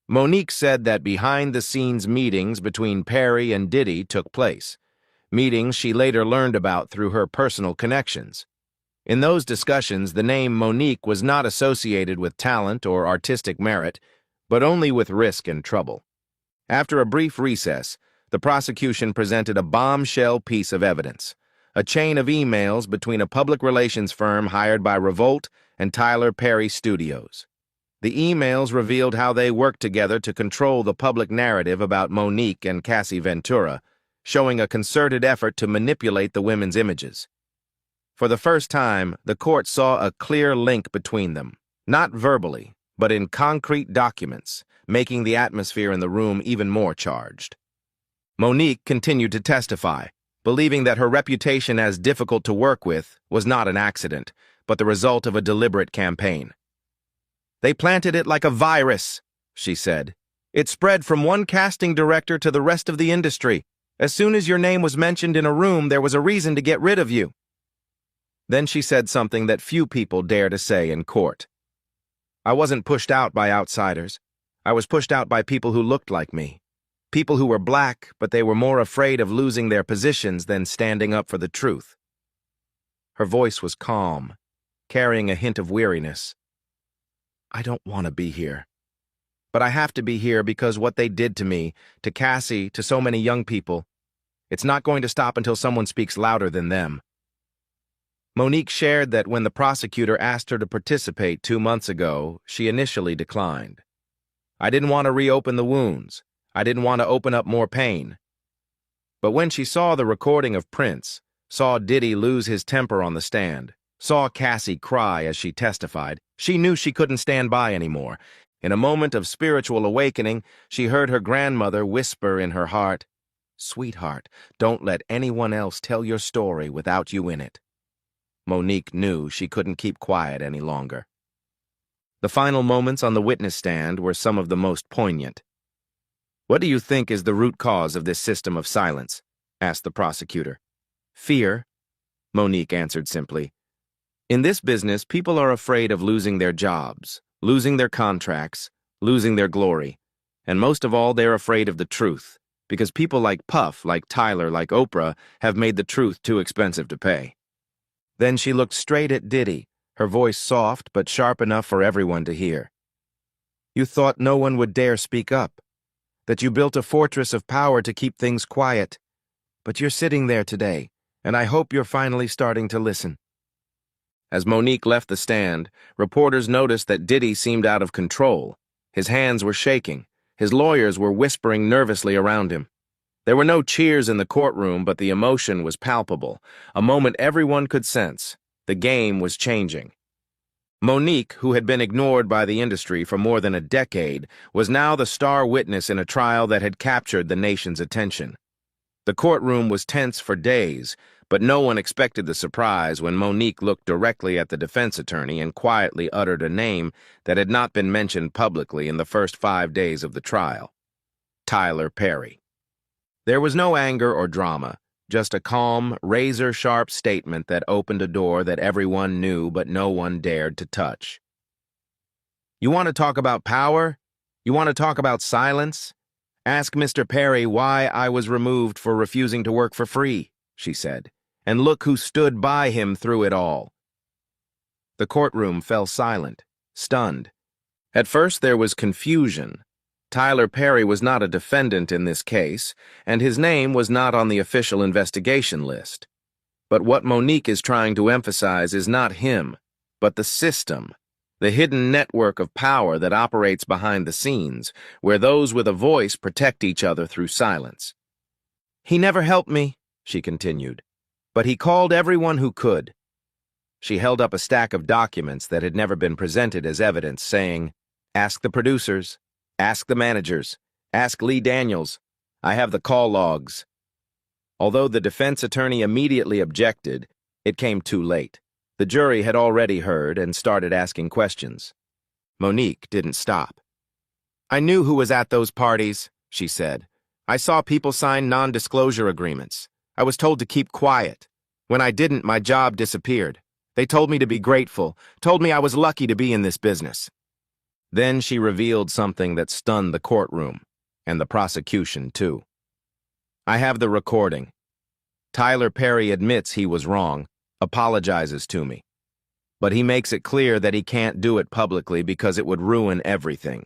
S1: Monique said that behind-the-scenes meetings between Perry and Diddy took place, meetings she later learned about through her personal connections. In those discussions, the name Monique was not associated with talent or artistic merit, but only with risk and trouble. After a brief recess, the prosecution presented a bombshell piece of evidence, a chain of emails between a public relations firm hired by Revolt and Tyler Perry Studios. The emails revealed how they worked together to control the public narrative about Monique and Cassie Ventura, showing a concerted effort to manipulate the women's images. For the first time, the court saw a clear link between them, not verbally, but in concrete documents, making the atmosphere in the room even more charged. Monique continued to testify, believing that her reputation as difficult to work with was not an accident, but the result of a deliberate campaign. "They planted it like a virus," she said. "It spread from one casting director to the rest of the industry. As soon as your name was mentioned in a room, there was a reason to get rid of you." Then she said something that few people dare to say in court. "I wasn't pushed out by outsiders. I was pushed out by people who looked like me. People who were black, but they were more afraid of losing their positions than standing up for the truth." Her voice was calm, carrying a hint of weariness. "I don't want to be here. But I have to be here because what they did to me, to Cassie, to so many young people, it's not going to stop until someone speaks louder than them." Monique shared that when the prosecutor asked her to participate 2 months ago, she initially declined. "I didn't want to reopen the wounds. I didn't want to open up more pain." But when she saw the recording of Prince, saw Diddy lose his temper on the stand, saw Cassie cry as she testified, she knew she couldn't stand by anymore. In a moment of spiritual awakening, she heard her grandmother whisper in her heart, "Sweetheart, don't let anyone else tell your story without you in it." Monique knew she couldn't keep quiet any longer. The final moments on the witness stand were some of the most poignant. "What do you think is the root cause of this system of silence?" asked the prosecutor. "Fear," Monique answered simply. "In this business, people are afraid of losing their jobs, losing their contracts, losing their glory. And most of all, they're afraid of the truth, because people like Puff, like Tyler, like Oprah, have made the truth too expensive to pay." Then she looked straight at Diddy, her voice soft but sharp enough for everyone to hear. "You thought no one would dare speak up, that you built a fortress of power to keep things quiet. But you're sitting there today, and I hope you're finally starting to listen." As Monique left the stand, reporters noticed that Diddy seemed out of control. His hands were shaking. His lawyers were whispering nervously around him. There were no cheers in the courtroom, but the emotion was palpable, a moment everyone could sense. The game was changing. Monique, who had been ignored by the industry for more than a decade, was now the star witness in a trial that had captured the nation's attention. The courtroom was tense for days, but no one expected the surprise when Monique looked directly at the defense attorney and quietly uttered a name that had not been mentioned publicly in the first 5 days of the trial: Tyler Perry. There was no anger or drama, just a calm, razor-sharp statement that opened a door that everyone knew but no one dared to touch. "You want to talk about power? You want to talk about silence? Ask Mr. Perry why I was removed for refusing to work for free." she said, "and look who stood by him through it all." The courtroom fell silent, stunned. At first there was confusion. Tyler Perry was not a defendant in this case, and his name was not on the official investigation list. But what Monique is trying to emphasize is not him, but the system, the hidden network of power that operates behind the scenes, where those with a voice protect each other through silence. "He never helped me," she continued, "but he called everyone who could." She held up a stack of documents that had never been presented as evidence, saying, "Ask the producers, ask the managers, ask Lee Daniels. I have the call logs." Although the defense attorney immediately objected, it came too late. The jury had already heard and started asking questions. Monique didn't stop. "I knew who was at those parties," she said. "I saw people sign non-disclosure agreements. I was told to keep quiet. When I didn't, my job disappeared. They told me to be grateful, told me I was lucky to be in this business." Then she revealed something that stunned the courtroom, and the prosecution too. "I have the recording. Tyler Perry admits he was wrong, apologizes to me. But he makes it clear that he can't do it publicly because it would ruin everything."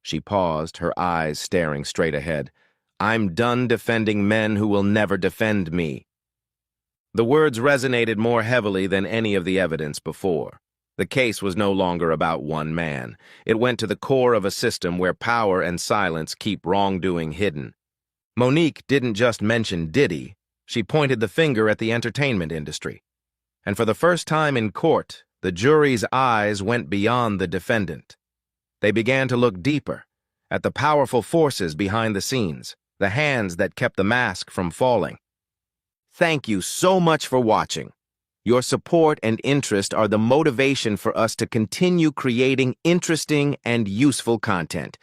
S1: She paused, her eyes staring straight ahead. "I'm done defending men who will never defend me." The words resonated more heavily than any of the evidence before. The case was no longer about one man. It went to the core of a system where power and silence keep wrongdoing hidden. Monique didn't just mention Diddy, she pointed the finger at the entertainment industry. And for the first time in court, the jury's eyes went beyond the defendant. They began to look deeper, at the powerful forces behind the scenes, the hands that kept the mask from falling. Thank you so much for watching. Your support and interest are the motivation for us to continue creating interesting and useful content.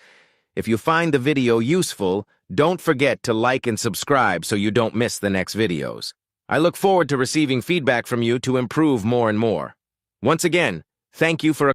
S1: If you find the video useful, don't forget to like and subscribe so you don't miss the next videos. I look forward to receiving feedback from you to improve more and more. Once again, thank you for